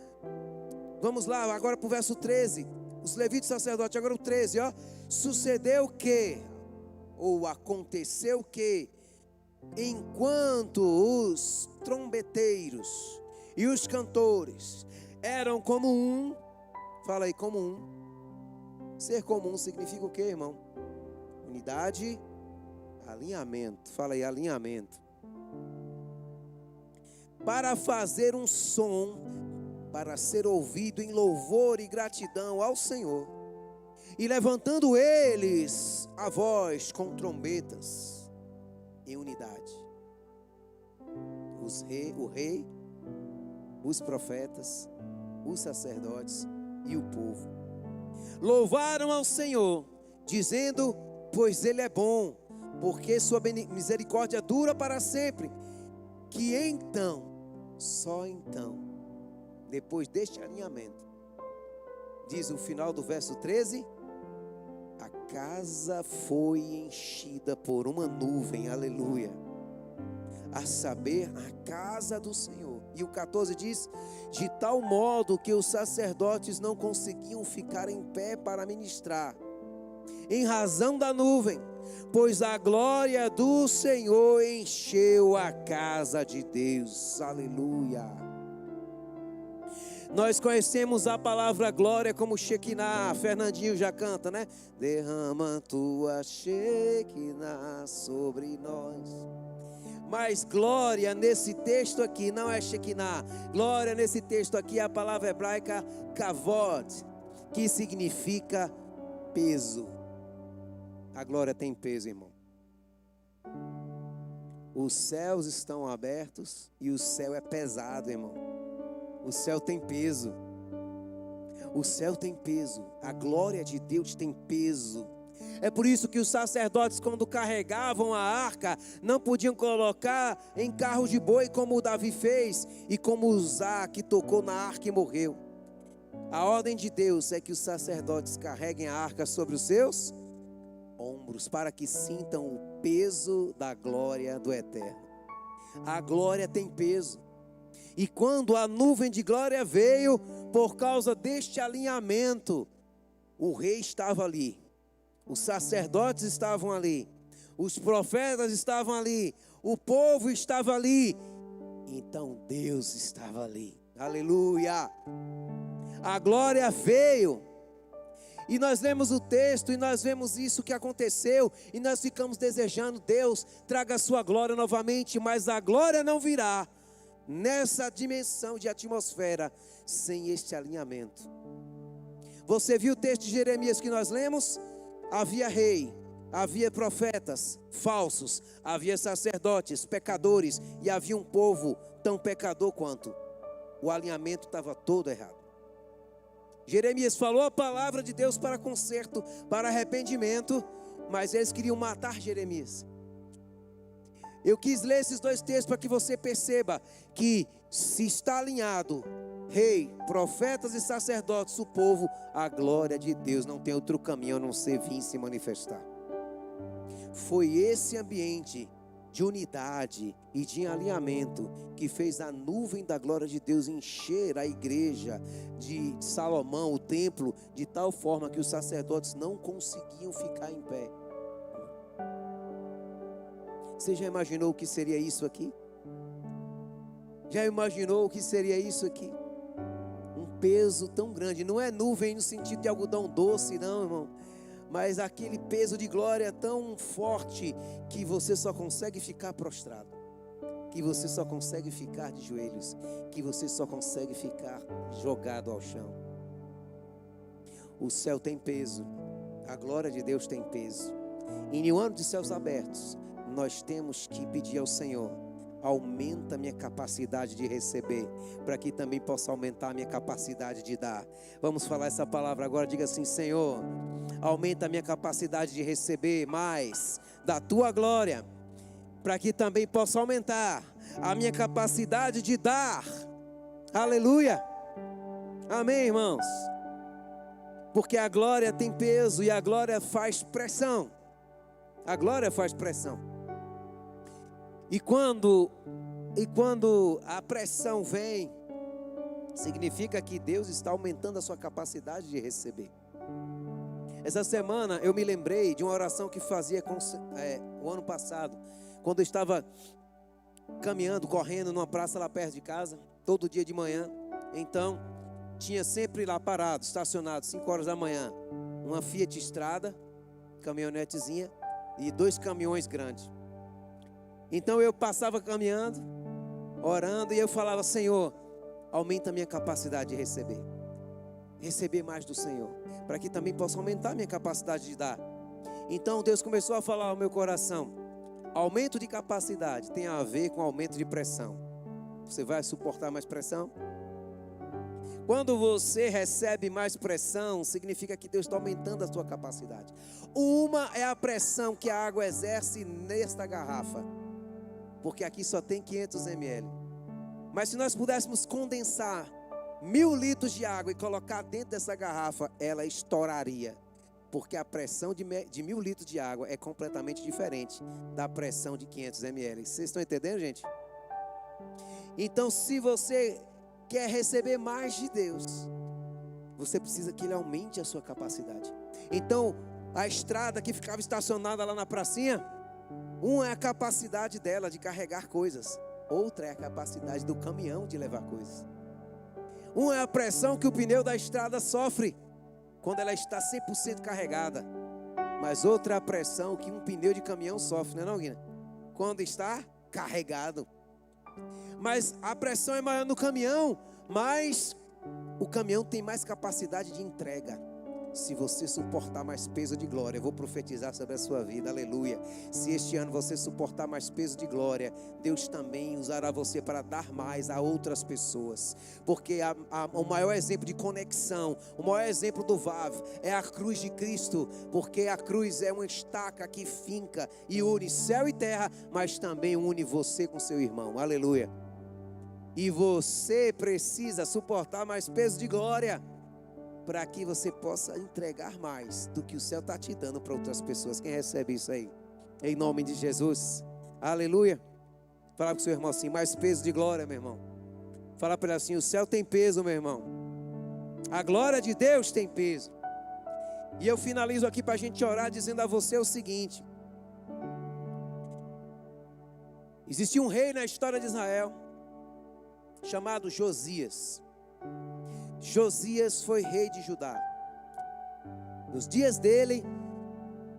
Vamos lá, agora para o verso 13. Os levitas sacerdotes, agora o 13, ó. Sucedeu que, ou aconteceu que, enquanto os trombeteiros e os cantores eram como um, fala aí, como um. Ser comum significa o que, irmão? Unidade, alinhamento. Fala aí, alinhamento. Para fazer um som, para ser ouvido em louvor e gratidão ao Senhor, e levantando eles a voz com trombetas, em unidade. O rei, os profetas, os sacerdotes e o povo louvaram ao Senhor, dizendo: pois Ele é bom, porque sua misericórdia dura para sempre. Que então, só então, depois deste alinhamento, diz o final do verso 13, a casa foi enchida por uma nuvem, aleluia, a saber, a casa do Senhor. E o 14 diz: de tal modo que os sacerdotes não conseguiam ficar em pé para ministrar, em razão da nuvem, pois a glória do Senhor encheu a casa de Deus, aleluia. Nós conhecemos a palavra glória como Shekinah. Fernandinho já canta, né? Derrama tua Shekinah sobre nós. Mas glória nesse texto aqui não é Shekinah. Glória nesse texto aqui é a palavra hebraica kavod, que significa peso. A glória tem peso, irmão. Os céus estão abertos e o céu é pesado, irmão. O céu tem peso. O céu tem peso. A glória de Deus tem peso. É por isso que os sacerdotes, quando carregavam a arca, não podiam colocar em carro de boi, como o Davi fez, e como Uzá, que tocou na arca e morreu. A ordem de Deus é que os sacerdotes carreguem a arca sobre os seus ombros, para que sintam o peso da glória do Eterno. A glória tem peso. E quando a nuvem de glória veio, por causa deste alinhamento, o rei estava ali, os sacerdotes estavam ali, os profetas estavam ali, o povo estava ali, então Deus estava ali, aleluia. A glória veio, e nós lemos o texto, e nós vemos isso que aconteceu, e nós ficamos desejando: Deus, traga a sua glória novamente, mas a glória não virá nessa dimensão de atmosfera sem este alinhamento. Você viu o texto de Jeremias que nós lemos? Havia rei, havia profetas falsos, havia sacerdotes, pecadores, e havia um povo tão pecador quanto. O alinhamento estava todo errado. Jeremias falou a palavra de Deus para conserto, para arrependimento, mas eles queriam matar Jeremias. Eu quis ler esses dois textos para que você perceba que se está alinhado rei, profetas e sacerdotes, o povo, a glória de Deus não tem outro caminho a não ser vir se manifestar. Foi esse ambiente de unidade e de alinhamento que fez a nuvem da glória de Deus encher a igreja de Salomão, o templo, de tal forma que os sacerdotes não conseguiam ficar em pé. Você já imaginou o que seria isso aqui? Já imaginou o que seria isso aqui? Um peso tão grande, não é nuvem no sentido de algodão doce, não, irmão, mas aquele peso de glória tão forte que você só consegue ficar prostrado, que você só consegue ficar de joelhos, que você só consegue ficar jogado ao chão. O céu tem peso, a glória de Deus tem peso. Em um ano de céus abertos, nós temos que pedir ao Senhor: aumenta a minha capacidade de receber, para que também possa aumentar a minha capacidade de dar. Vamos falar essa palavra agora. Diga assim: Senhor, aumenta a minha capacidade de receber mais da tua glória, para que também possa aumentar a minha capacidade de dar. Aleluia. Amém, irmãos? Porque a glória tem peso e a glória faz pressão. A glória faz pressão. E quando a pressão vem, significa que Deus está aumentando a sua capacidade de receber. Essa semana eu me lembrei de uma oração que fazia o ano passado, quando eu estava caminhando, correndo numa praça lá perto de casa, todo dia de manhã. Então, tinha sempre lá parado, estacionado, 5 horas da manhã, uma Fiat Strada, caminhonetezinha, e 2 caminhões grandes. Então eu passava caminhando, orando, e eu falava: Senhor, aumenta a minha capacidade de receber mais do Senhor, para que também possa aumentar a minha capacidade de dar. Então Deus começou a falar ao meu coração: Aumento de capacidade tem a ver com aumento de pressão. Você vai suportar mais pressão? Quando você recebe mais pressão, significa que Deus está aumentando a sua capacidade. Uma é a pressão que a água exerce nesta garrafa, porque aqui só tem 500 ml. Mas se nós pudéssemos condensar 1000 litros de água e colocar dentro dessa garrafa, ela estouraria. Porque a pressão de 1000 litros de água é completamente diferente da pressão de 500 ml. Vocês estão entendendo, gente? Então, se você quer receber mais de Deus, você precisa que Ele aumente a sua capacidade. Então, a estrada que ficava estacionada lá na pracinha, uma é a capacidade dela de carregar coisas, outra é a capacidade do caminhão de levar coisas. Uma é a pressão que o pneu da estrada sofre quando ela está 100% carregada, mas outra é a pressão que um pneu de caminhão sofre, não é não, Guina? Quando está carregado. Mas a pressão é maior no caminhão, mas o caminhão tem mais capacidade de entrega. Se você suportar mais peso de glória, eu vou profetizar sobre a sua vida, aleluia. Se este ano você suportar mais peso de glória, Deus também usará você para dar mais a outras pessoas. Porque o maior exemplo de conexão, o maior exemplo do VAV é a cruz de Cristo. Porque a cruz é uma estaca que finca e une céu e terra, mas também une você com seu irmão, aleluia. E você precisa suportar mais peso de glória, para que você possa entregar mais do que o céu está te dando para outras pessoas. Quem recebe isso aí? Em nome de Jesus, aleluia. Fala com o seu irmão assim, mais peso de glória, meu irmão. Fala para ele assim, o céu tem peso, meu irmão. A glória de Deus tem peso. E eu finalizo aqui para a gente orar, dizendo a você o seguinte: existia um rei na história de Israel, chamado Josias. Josias foi rei de Judá. Os dias dele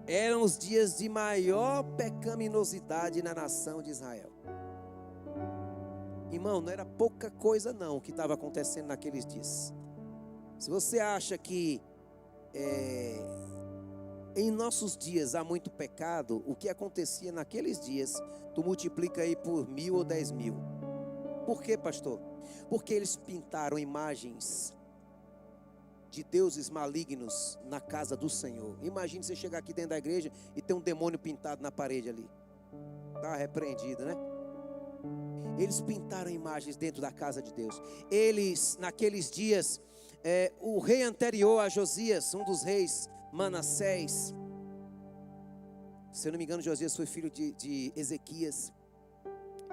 eram os dias de maior pecaminosidade na nação de Israel. Irmão, não era pouca coisa não o que estava acontecendo naqueles dias. Se você acha que em nossos dias há muito pecado, o que acontecia naqueles dias, tu multiplica aí por 1000 ou 10.000. Por quê, pastor? Porque eles pintaram imagens de deuses malignos na casa do Senhor. Imagine você chegar aqui dentro da igreja e ter um demônio pintado na parede ali. Está repreendido, né? Eles pintaram imagens dentro da casa de Deus. Eles, naqueles dias, o rei anterior a Josias, um dos reis, Manassés, se eu não me engano, Josias foi filho de Ezequias.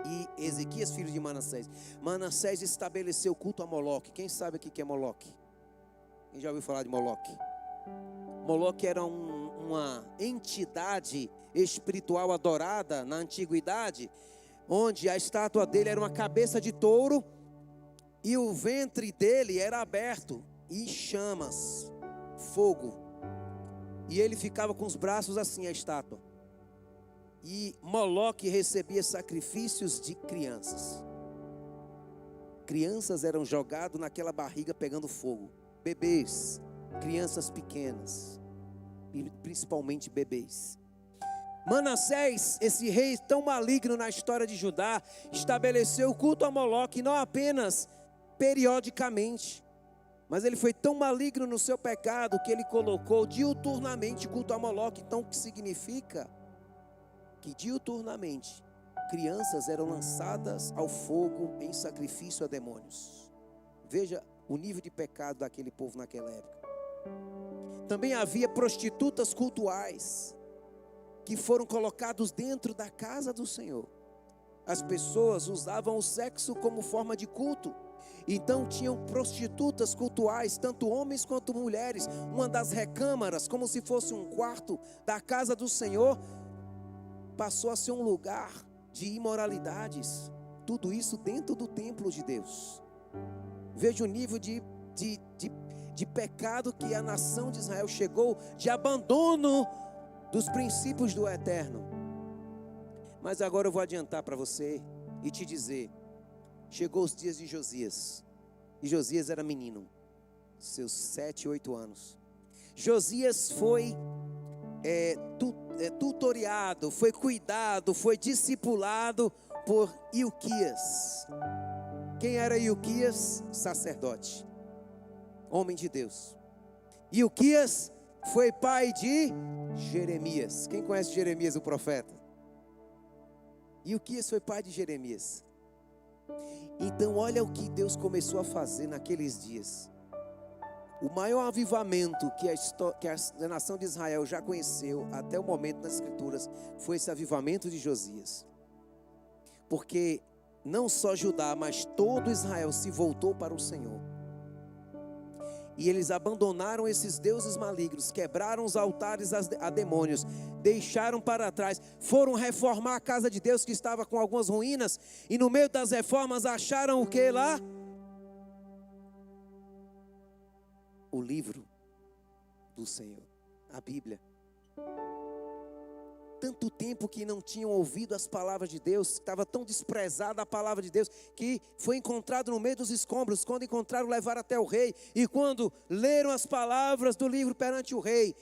E Ezequias, filho de Manassés. Manassés estabeleceu culto a Moloque. Quem sabe o que é Moloque? Quem já ouviu falar de Moloque? Moloque era uma entidade espiritual adorada na antiguidade, onde a estátua dele era uma cabeça de touro e o ventre dele era aberto e chamas, fogo. E ele ficava com os braços assim, a estátua. E Moloque recebia sacrifícios de crianças. Crianças eram jogadas naquela barriga pegando fogo. Bebês, crianças pequenas, principalmente bebês. Manassés, esse rei tão maligno na história de Judá, estabeleceu o culto a Moloque não apenas periodicamente, mas ele foi tão maligno no seu pecado que ele colocou diuturnamente culto a Moloque. Então o que significa? Que diuturnamente crianças eram lançadas ao fogo em sacrifício a demônios. Veja o nível de pecado daquele povo naquela época. Também havia prostitutas cultuais que foram colocados dentro da casa do Senhor. As pessoas usavam o sexo como forma de culto. Então tinham prostitutas cultuais, tanto homens quanto mulheres. Uma das recâmaras, como se fosse um quarto da casa do Senhor, passou a ser um lugar de imoralidades. Tudo isso dentro do templo de Deus. Veja o nível de pecado que a nação de Israel chegou, de abandono dos princípios do eterno. Mas agora eu vou adiantar para você e te dizer, chegou os dias de Josias, e Josias era menino, seus 7, 8 anos. Josias foi tutoriado, foi cuidado, foi discipulado por Ilquias. Quem era Ilquias? Sacerdote, homem de Deus. Ilquias foi pai de Jeremias. Quem conhece Jeremias, o profeta? Ilquias foi pai de Jeremias. Então olha o que Deus começou a fazer naqueles dias. O maior avivamento que a nação de Israel já conheceu até o momento nas Escrituras foi esse avivamento de Josias. Porque não só Judá, mas todo Israel se voltou para o Senhor. E eles abandonaram esses deuses malignos, quebraram os altares a demônios, deixaram para trás, foram reformar a casa de Deus que estava com algumas ruínas, e no meio das reformas acharam o que lá? O livro do Senhor, a Bíblia. Tanto tempo que não tinham ouvido as palavras de Deus, estava tão desprezada a palavra de Deus, que foi encontrado no meio dos escombros. Quando encontraram, levaram até o rei, e quando leram as palavras do livro perante o rei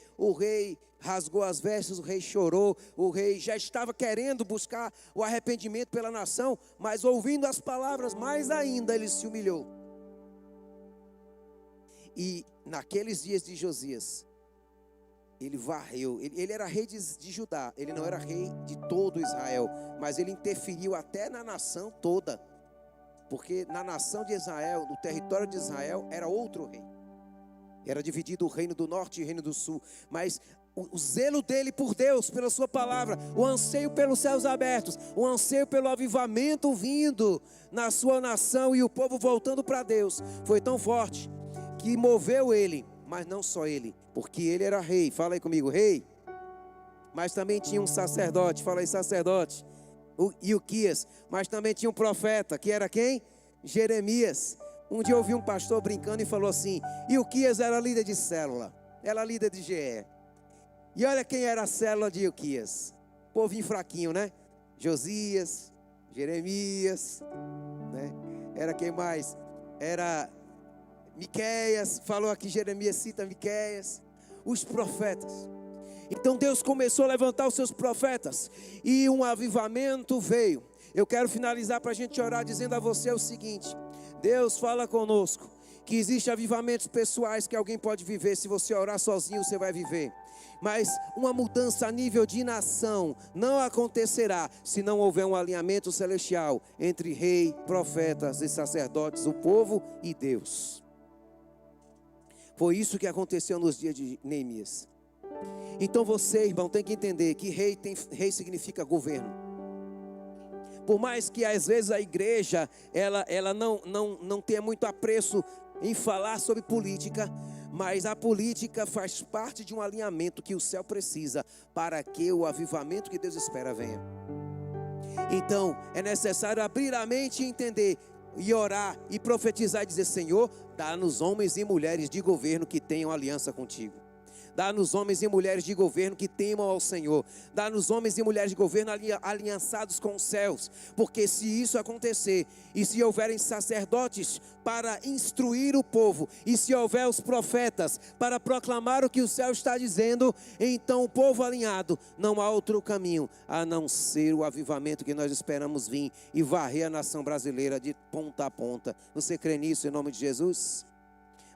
rasgou as vestes, o rei chorou, o rei já estava querendo buscar o arrependimento pela nação, mas ouvindo as palavras, mais ainda ele se humilhou. E naqueles dias de Josias, ele varreu, ele era rei de Judá, ele não era rei de todo Israel, mas ele interferiu até na nação toda, porque na nação de Israel, no território de Israel, era outro rei, era dividido o reino do norte e o reino do sul, mas o zelo dele por Deus, pela sua palavra, o anseio pelos céus abertos, o anseio pelo avivamento vindo na sua nação e o povo voltando para Deus, foi tão forte, que moveu ele, mas não só ele, porque ele era rei, fala aí comigo, rei, mas também tinha um sacerdote, fala aí sacerdote, Ilquias, mas também tinha um profeta, que era quem? Jeremias. Um dia eu ouvi um pastor brincando e falou assim, Ilquias era líder de célula, era líder de GE, e olha quem era a célula de Ilquias, povinho fraquinho, né? Josias, Jeremias, né? Era quem mais? Era Miqueias, falou aqui, Jeremias cita Miqueias, os profetas. Então Deus começou a levantar os seus profetas, e um avivamento veio. Eu quero finalizar para a gente orar, dizendo a você o seguinte: Deus fala conosco, que existem avivamentos pessoais que alguém pode viver. Se você orar sozinho, você vai viver. Mas uma mudança a nível de nação não acontecerá se não houver um alinhamento celestial entre rei, profetas e sacerdotes, o povo e Deus. Foi isso que aconteceu nos dias de Neemias. Então você, irmão, tem que entender que rei significa governo. Por mais que às vezes a igreja ela não tenha muito apreço em falar sobre política, mas a política faz parte de um alinhamento que o céu precisa para que o avivamento que Deus espera venha. Então é necessário abrir a mente e entender, e orar, e profetizar, e dizer: Senhor, dá-nos homens e mulheres de governo que tenham aliança contigo. Dá-nos homens e mulheres de governo que temam ao Senhor. Dá-nos homens e mulheres de governo aliançados com os céus. Porque se isso acontecer, e se houverem sacerdotes para instruir o povo, e se houver os profetas para proclamar o que o céu está dizendo, então o povo alinhado, não há outro caminho a não ser o avivamento que nós esperamos vir e varrer a nação brasileira de ponta a ponta. Você crê nisso em nome de Jesus?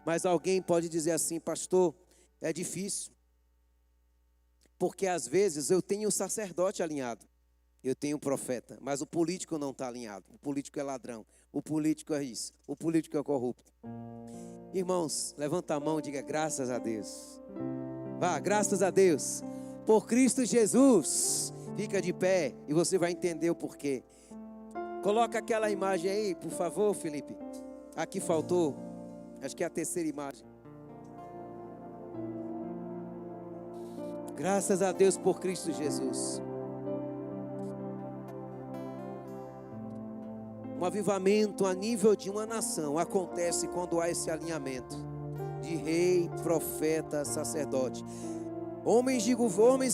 Mas alguém pode dizer assim: pastor, é difícil, porque às vezes eu tenho um sacerdote alinhado, eu tenho um profeta, mas o político não está alinhado. O político é ladrão, o político é isso, o político é corrupto. Irmãos, levanta a mão e diga: graças a Deus. Vá, graças a Deus, por Cristo Jesus. Fica de pé e você vai entender o porquê. Coloca aquela imagem aí, por favor, Felipe. Aqui faltou, acho que é a terceira imagem. Graças a Deus por Cristo Jesus. Um avivamento a nível de uma nação acontece quando há esse alinhamento de rei, profeta, sacerdote. Homens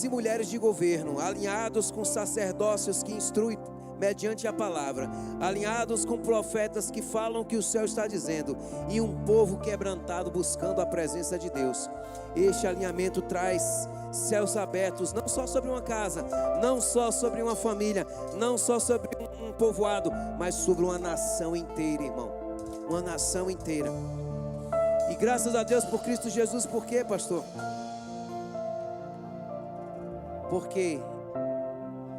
e mulheres de governo alinhados com sacerdócios que instruem mediante a palavra, alinhados com profetas que falam o que o céu está dizendo, e um povo quebrantado buscando a presença de Deus. Este alinhamento traz céus abertos, não só sobre uma casa, não só sobre uma família, não só sobre um povoado, mas sobre uma nação inteira, irmão. Uma nação inteira. E graças a Deus por Cristo Jesus. Por quê, pastor? Porque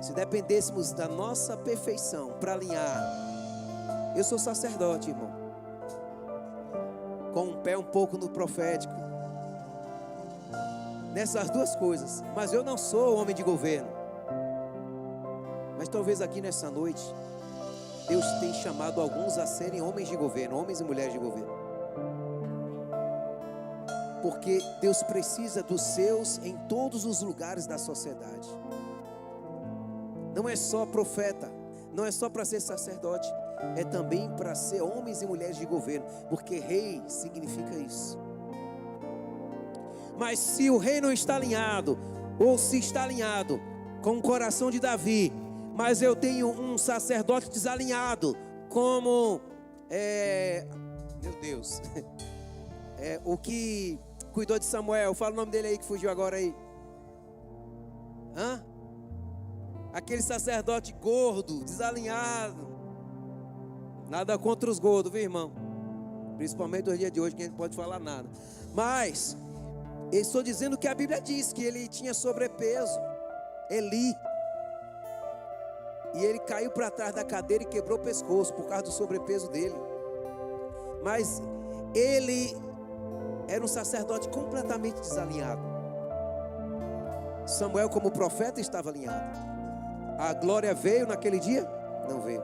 se dependêssemos da nossa perfeição para alinhar, eu sou sacerdote, irmão, com um pé um pouco no profético, nessas duas coisas, mas eu não sou homem de governo. Mas talvez aqui nessa noite Deus tem chamado alguns a serem homens de governo, homens e mulheres de governo, porque Deus precisa dos seus em todos os lugares da sociedade. Não é só profeta, não é só para ser sacerdote, é também para ser homens e mulheres de governo, porque rei significa isso. Mas se o rei não está alinhado, ou se está alinhado com o coração de Davi, mas eu tenho um sacerdote desalinhado, como meu Deus, o que cuidou de Samuel, fala o nome dele aí que fugiu agora aí. Aquele sacerdote gordo, desalinhado. Nada contra os gordos, viu, irmão? Principalmente no dia de hoje, que a gente não pode falar nada. Mas eu estou dizendo que a Bíblia diz que ele tinha sobrepeso, Eli. E ele caiu para trás da cadeira e quebrou o pescoço por causa do sobrepeso dele. Mas ele era um sacerdote completamente desalinhado. Samuel, como profeta, estava alinhado. A glória veio naquele dia? Não veio.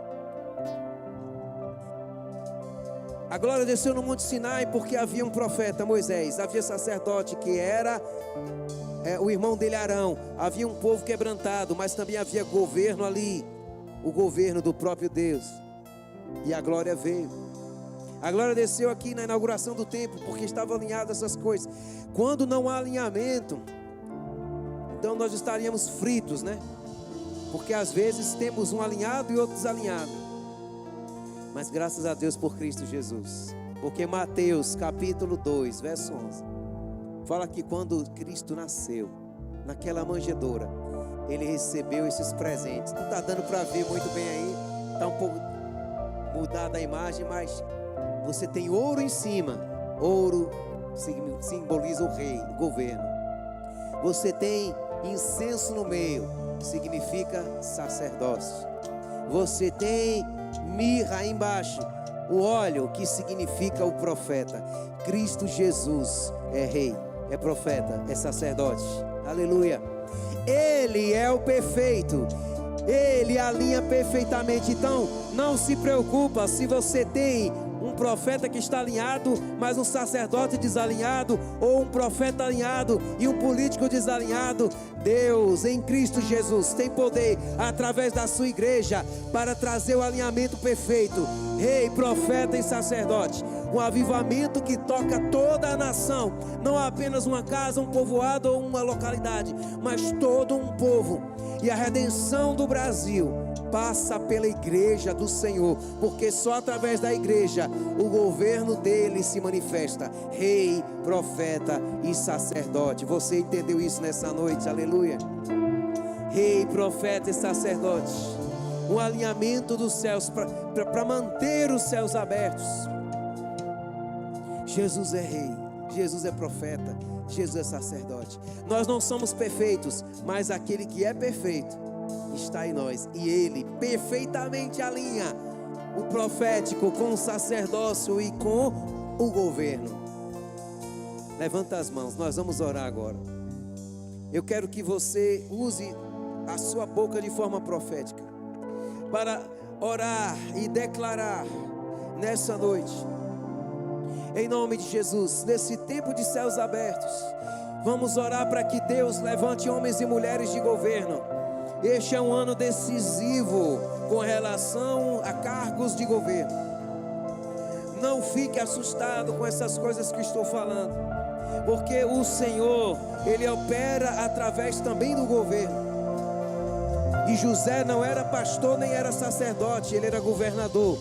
A glória desceu no Monte Sinai porque havia um profeta, Moisés. Havia sacerdote que era o irmão dele, Arão. Havia um povo quebrantado, mas também havia governo ali. O governo do próprio Deus. E a glória veio. A glória desceu aqui na inauguração do templo, porque estava alinhado essas coisas. Quando não há alinhamento, então nós estaríamos fritos, né? Porque às vezes temos um alinhado e outro desalinhado. Mas graças a Deus por Cristo Jesus. Porque Mateus capítulo 2, verso 11, fala que quando Cristo nasceu, naquela manjedoura, Ele recebeu esses presentes. Não está dando para ver muito bem aí, está um pouco mudada a imagem, mas você tem ouro em cima. Ouro simboliza o rei, o governo. Você tem incenso no meio, significa sacerdócio. Você tem mirra embaixo, o óleo, que significa o profeta. Cristo Jesus é rei, é profeta, é sacerdote. Aleluia. Ele é o perfeito, Ele alinha perfeitamente. Então não se preocupa se você tem um profeta que está alinhado, mas um sacerdote desalinhado, ou um profeta alinhado e um político desalinhado. Deus em Cristo Jesus tem poder através da sua igreja para trazer o alinhamento perfeito. Rei, profeta e sacerdote, um avivamento que toca toda a nação, não apenas uma casa, um povoado ou uma localidade, mas todo um povo. E a redenção do Brasil passa pela igreja do Senhor, porque só através da igreja o governo dele se manifesta. Rei, profeta e sacerdote. Você entendeu isso nessa noite? Aleluia. Rei, profeta e sacerdote, um alinhamento dos céus para manter os céus abertos. Jesus é rei, Jesus é profeta, Jesus é sacerdote. Nós não somos perfeitos, mas aquele que é perfeito está em nós, e Ele perfeitamente alinha o profético com o sacerdócio e com o governo. Levanta as mãos, nós vamos orar agora. Eu quero que você use a sua boca de forma profética para orar e declarar nessa noite, em nome de Jesus, nesse tempo de céus abertos. Vamos orar para que Deus levante homens e mulheres de governo. Este é um ano decisivo com relação a cargos de governo. Não fique assustado com essas coisas que estou falando, porque o Senhor, Ele opera através também do governo. E José não era pastor nem era sacerdote, ele era governador.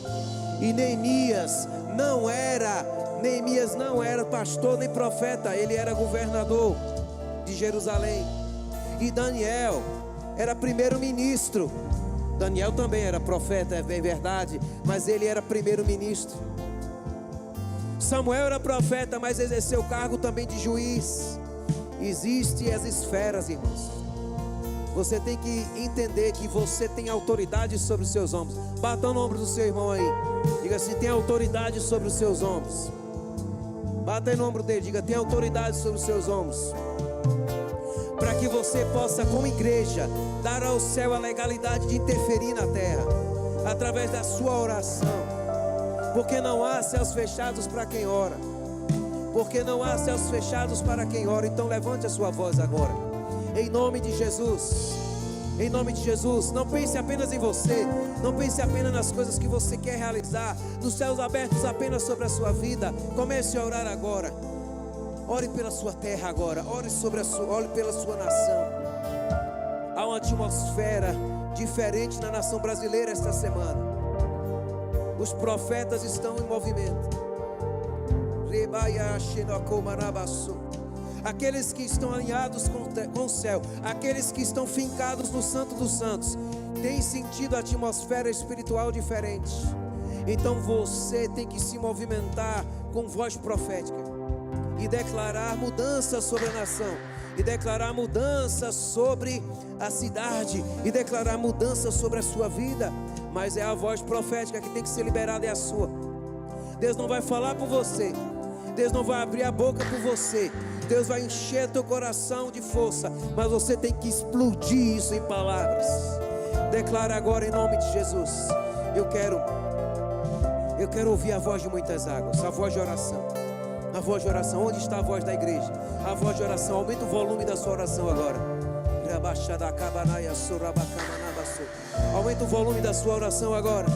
E Neemias não era pastor nem profeta, ele era governador de Jerusalém. E Daniel era primeiro-ministro. Daniel também era profeta, é bem verdade, mas ele era primeiro-ministro. Samuel era profeta, mas exerceu o cargo também de juiz. Existem as esferas, irmãos. Você tem que entender que você tem autoridade sobre os seus ombros. Bata no ombro do seu irmão aí. Diga assim: tem autoridade sobre os seus ombros. Bata aí no ombro dele, diga: tem autoridade sobre os seus ombros. Para que você possa, como igreja, dar ao céu a legalidade de interferir na terra, através da sua oração. Porque não há céus fechados para quem ora. Porque não há céus fechados para quem ora. Então levante a sua voz agora, em nome de Jesus. Em nome de Jesus. Não pense apenas em você. Não pense apenas nas coisas que você quer realizar, nos céus abertos apenas sobre a sua vida. Comece a orar agora. Ore pela sua terra agora. Ore pela sua nação. Há uma atmosfera diferente na nação brasileira esta semana. Os profetas estão em movimento. Aqueles que estão alinhados com o céu, aqueles que estão fincados no Santo dos Santos, têm sentido a atmosfera espiritual diferente. Então você tem que se movimentar com voz profética e declarar mudança sobre a nação, e declarar mudança sobre a cidade, e declarar mudança sobre a sua vida. Mas é a voz profética que tem que ser liberada, é a sua. Deus não vai falar por você, Deus não vai abrir a boca por você, Deus vai encher teu coração de força, mas você tem que explodir isso em palavras. Declara agora em nome de Jesus. Eu quero ouvir a voz de muitas águas, a voz de oração. A voz de oração. Onde está a voz da igreja? A voz de oração. Aumenta o volume da sua oração agora. Aumenta o volume da sua oração agora,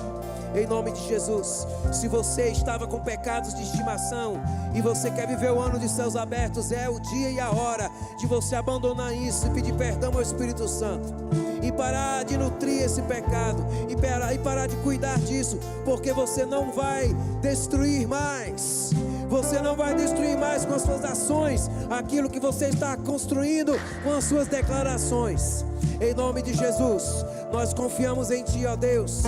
em nome de Jesus. Se você estava com pecados de estimação e você quer viver o ano de céus abertos, é o dia e a hora de você abandonar isso e pedir perdão ao Espírito Santo, e parar de nutrir esse pecado, e parar de cuidar disso, porque você não vai destruir mais. Você não vai destruir mais com as suas ações aquilo que você está construindo com as suas declarações. Em nome de Jesus, nós confiamos em Ti, ó Deus.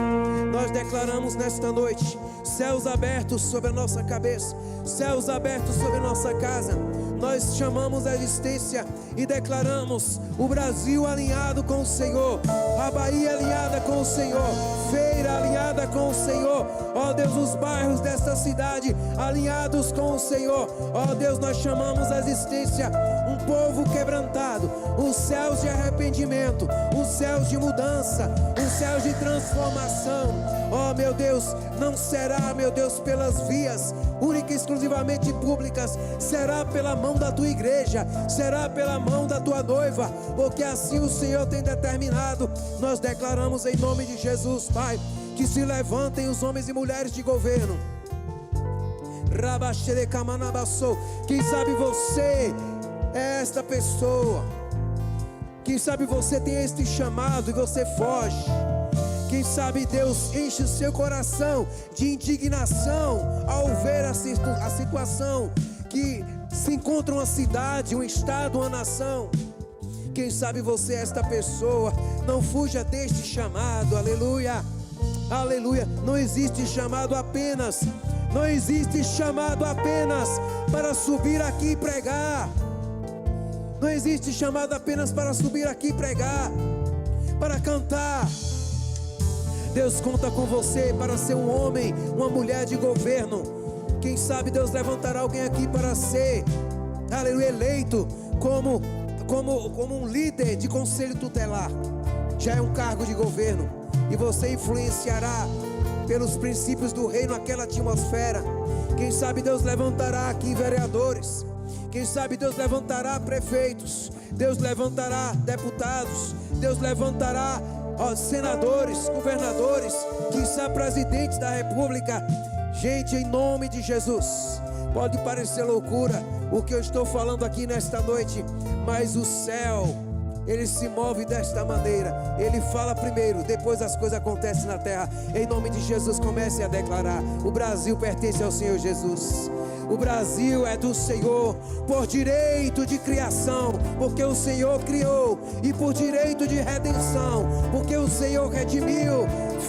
Nós declaramos nesta noite céus abertos sobre a nossa cabeça, céus abertos sobre a nossa casa. Nós chamamos a existência e declaramos o Brasil alinhado com o Senhor, a Bahia alinhada com o Senhor, Feira alinhada com o Senhor, ó Deus, os bairros desta cidade alinhados com o Senhor, ó Deus. Nós chamamos a existência um povo quebrantado, os céus de arrependimento, os céus de mudança, os céus de transformação. Ó meu Deus, não será, meu Deus, pelas vias única e exclusivamente públicas, será pela mão da tua igreja, será pela mão da tua noiva, porque assim o Senhor tem determinado. Nós declaramos em nome de Jesus, Pai, que se levantem os homens e mulheres de governo. Quem sabe você é esta pessoa, quem sabe você tem este chamado e você foge. Quem sabe Deus enche o seu coração de indignação ao ver a situação que se encontra uma cidade, um estado, uma nação. Quem sabe você é esta pessoa. Não fuja deste chamado, aleluia, aleluia. Não existe chamado apenas para subir aqui e pregar. Não existe chamado apenas para subir aqui e pregar, para cantar. Deus conta com você para ser um homem, uma mulher de governo. Quem sabe Deus levantará alguém aqui para ser, aleluia, eleito como um líder de conselho tutelar. Já é um cargo de governo, e você influenciará pelos princípios do reino aquela atmosfera. Quem sabe Deus levantará aqui vereadores, quem sabe Deus levantará prefeitos, Deus levantará deputados, Deus levantará senadores, governadores, quizá presidentes da república. Gente, em nome de Jesus, pode parecer loucura o que eu estou falando aqui nesta noite, mas o céu Ele se move desta maneira. Ele fala primeiro, depois as coisas acontecem na terra. Em nome de Jesus, comece a declarar: o Brasil pertence ao Senhor Jesus. O Brasil é do Senhor, por direito de criação, porque o Senhor criou, e por direito de redenção, porque o Senhor redimiu.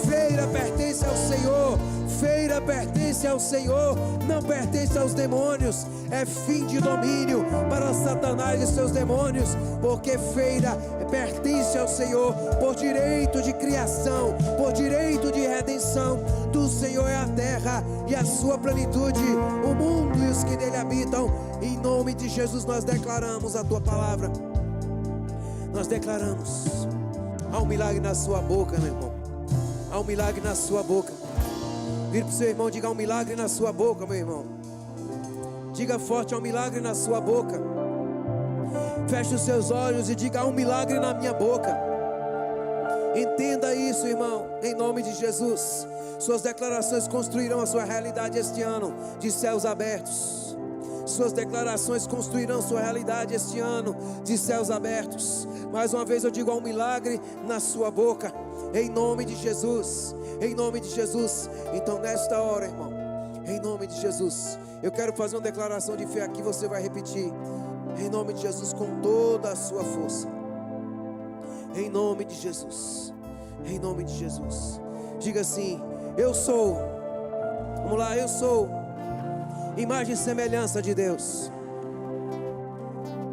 Feira pertence ao Senhor, feira pertence ao Senhor, não pertence aos demônios. É fim de domínio para Satanás e seus demônios, porque feira pertence ao Senhor, por direito de criação, por direito de redenção. Do Senhor é a terra e a sua plenitude, o mundo e os que nele habitam. Em nome de Jesus nós declaramos a tua palavra. Nós declaramos: há um milagre na sua boca, meu irmão. Há um milagre na sua boca. Vire para o seu irmão, diga: há um milagre na sua boca, meu irmão. Diga forte: há um milagre na sua boca. Feche os seus olhos e diga: há um milagre na minha boca. Entenda isso, irmão, em nome de Jesus. Suas declarações construirão a sua realidade este ano de céus abertos. Suas declarações construirão sua realidade este ano de céus abertos. Mais uma vez eu digo: há um milagre na sua boca, em nome de Jesus, em nome de Jesus. Então nesta hora, irmão, em nome de Jesus, eu quero fazer uma declaração de fé aqui, você vai repetir, em nome de Jesus, com toda a sua força. Em nome de Jesus, em nome de Jesus. Diga assim: eu sou, vamos lá, eu sou imagem e semelhança de Deus.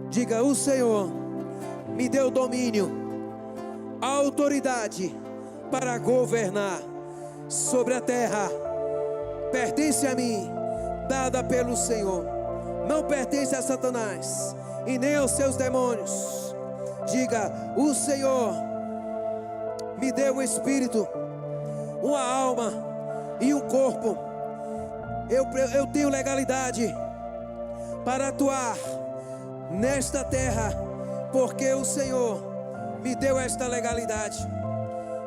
Diga: o Senhor me deu domínio, autoridade para governar sobre a terra. Pertence a mim, dada pelo Senhor. Não pertence a Satanás e nem aos seus demônios. Diga: o Senhor me deu um espírito, uma alma e um corpo. Eu tenho legalidade para atuar nesta terra, porque o Senhor me deu esta legalidade.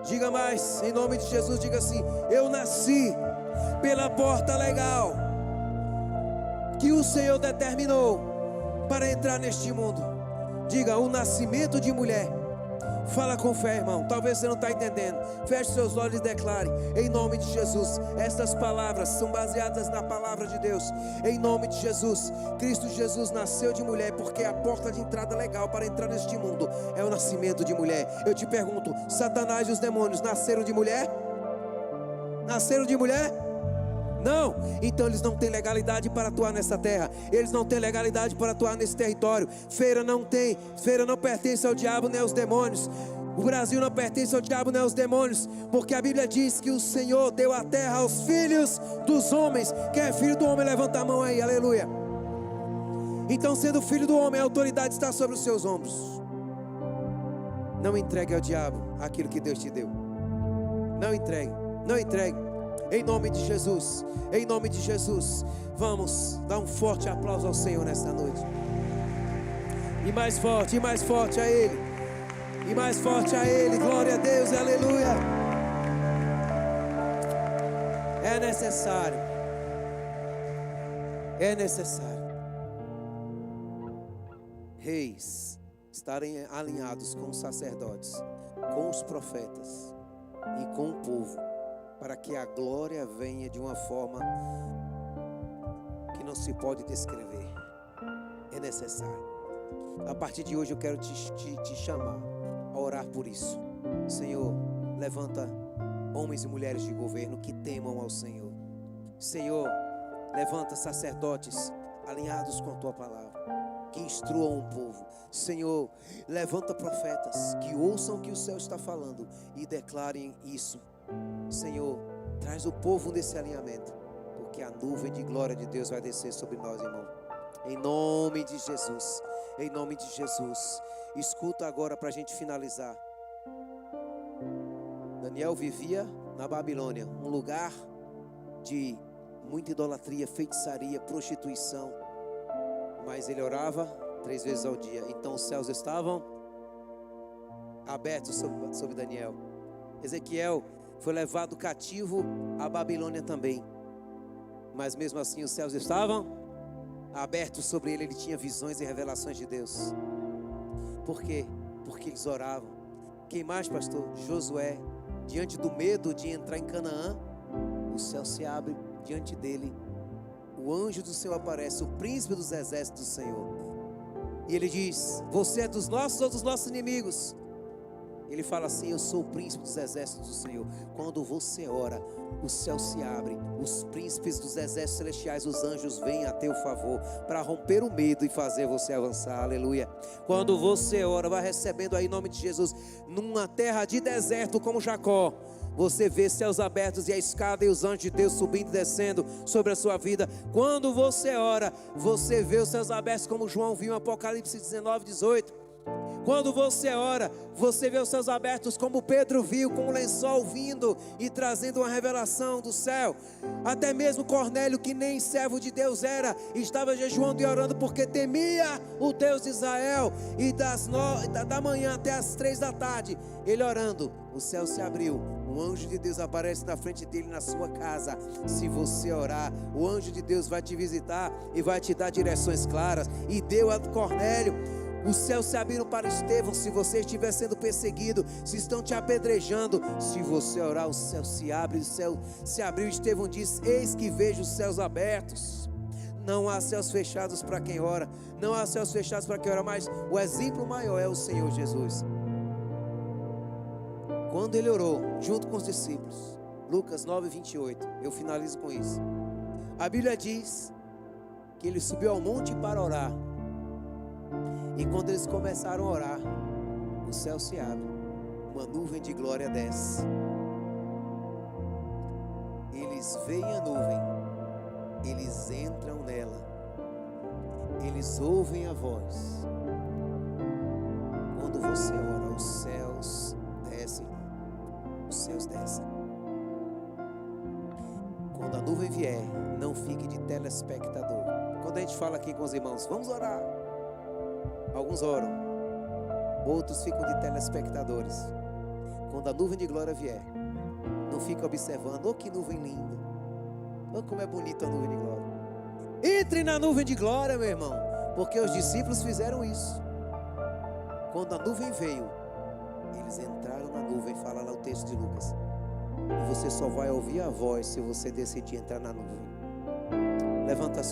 Diga mais, em nome de Jesus, diga assim: eu nasci pela porta legal que o Senhor determinou para entrar neste mundo. Diga: o nascimento de mulher. Fala com fé, irmão. Talvez você não está entendendo. Feche seus olhos e declare: em nome de Jesus. Estas palavras são baseadas na palavra de Deus. Em nome de Jesus. Cristo Jesus nasceu de mulher, porque a porta de entrada legal para entrar neste mundo é o nascimento de mulher. Eu te pergunto: Satanás e os demônios nasceram de mulher? Nasceram de mulher? Não, então eles não têm legalidade para atuar nessa terra. Eles não têm legalidade para atuar nesse território. Feira não tem, feira não pertence ao diabo nem aos demônios. O Brasil não pertence ao diabo nem aos demônios, porque a Bíblia diz que o Senhor deu a terra aos filhos dos homens. Quem é filho do homem, levanta a mão aí, aleluia. Então, sendo filho do homem, a autoridade está sobre os seus ombros. Não entregue ao diabo aquilo que Deus te deu. Não entregue, não entregue. Em nome de Jesus, em nome de Jesus. Vamos dar um forte aplauso ao Senhor nesta noite. E mais forte a Ele. E mais forte a Ele. Glória a Deus, aleluia. É necessário. É necessário reis estarem alinhados com os sacerdotes, com os profetas e com o povo, para que a glória venha de uma forma que não se pode descrever. É necessário. A partir de hoje eu quero te chamar a orar por isso. Senhor, levanta homens e mulheres de governo que temam ao Senhor. Senhor, levanta sacerdotes alinhados com a Tua palavra, que instruam o povo. Senhor, levanta profetas que ouçam o que o céu está falando e declarem isso. Senhor, traz o povo nesse alinhamento, porque a nuvem de glória de Deus vai descer sobre nós, irmão. Em nome de Jesus, em nome de Jesus. Escuta agora para a gente finalizar. Daniel vivia na Babilônia, um lugar de muita idolatria, feitiçaria, prostituição, mas ele orava 3 vezes ao dia. Então os céus estavam abertos sobre Daniel. Ezequiel foi levado cativo à Babilônia também, mas mesmo assim os céus estavam abertos sobre ele. Ele tinha visões e revelações de Deus. Por quê? porque eles oravam. Quem mais, pastor? Josué, diante do medo de entrar em Canaã, o céu se abre diante dele, o anjo do Senhor aparece, o príncipe dos exércitos do Senhor, e ele diz: você é dos nossos ou dos nossos inimigos? Ele fala assim: eu sou o príncipe dos exércitos do Senhor. Quando você ora, o céu se abre, os príncipes dos exércitos celestiais, os anjos vêm a teu favor, para romper o medo e fazer você avançar, aleluia. Quando você ora, vai recebendo aí em nome de Jesus, numa terra de deserto como Jacó, você vê céus abertos e a escada e os anjos de Deus subindo e descendo sobre a sua vida. Quando você ora, você vê os céus abertos como João viu em Apocalipse 19, 18. Quando você ora, você vê os céus abertos como Pedro viu, com o lençol vindo e trazendo uma revelação do céu. Até mesmo Cornélio, que nem servo de Deus era, estava jejuando e orando porque temia o Deus de Israel. E da manhã até as 3 da tarde, ele orando, o céu se abriu. O anjo de Deus aparece na frente dele na sua casa. Se você orar, o anjo de Deus vai te visitar e vai te dar direções claras. E deu a Cornélio. Os céus se abriram para Estevão. Se você estiver sendo perseguido, se estão te apedrejando, se você orar, o céu se abre. O céu se abriu. Estevão diz: eis que vejo os céus abertos. Não há céus fechados para quem ora. Não há céus fechados para quem ora. Mas o exemplo maior é o Senhor Jesus. Quando ele orou junto com os discípulos, Lucas 9, 28, eu finalizo com isso. A Bíblia diz que ele subiu ao monte para orar. E quando eles começaram a orar, o céu se abre, uma nuvem de glória desce. Eles veem a nuvem, eles entram nela, eles ouvem a voz. Quando você ora, os céus descem, os céus descem. Quando a nuvem vier, não fique de telespectador. Quando a gente fala aqui com os irmãos, vamos orar. Alguns oram, outros ficam de telespectadores. Quando a nuvem de glória vier, não fica observando: oh, que nuvem linda, oh, como é bonita a nuvem de glória. Entre na nuvem de glória, meu irmão, porque os discípulos fizeram isso. Quando a nuvem veio, eles entraram na nuvem. Fala lá o texto de Lucas. E você só vai ouvir a voz se você decidir entrar na nuvem. Levanta a sua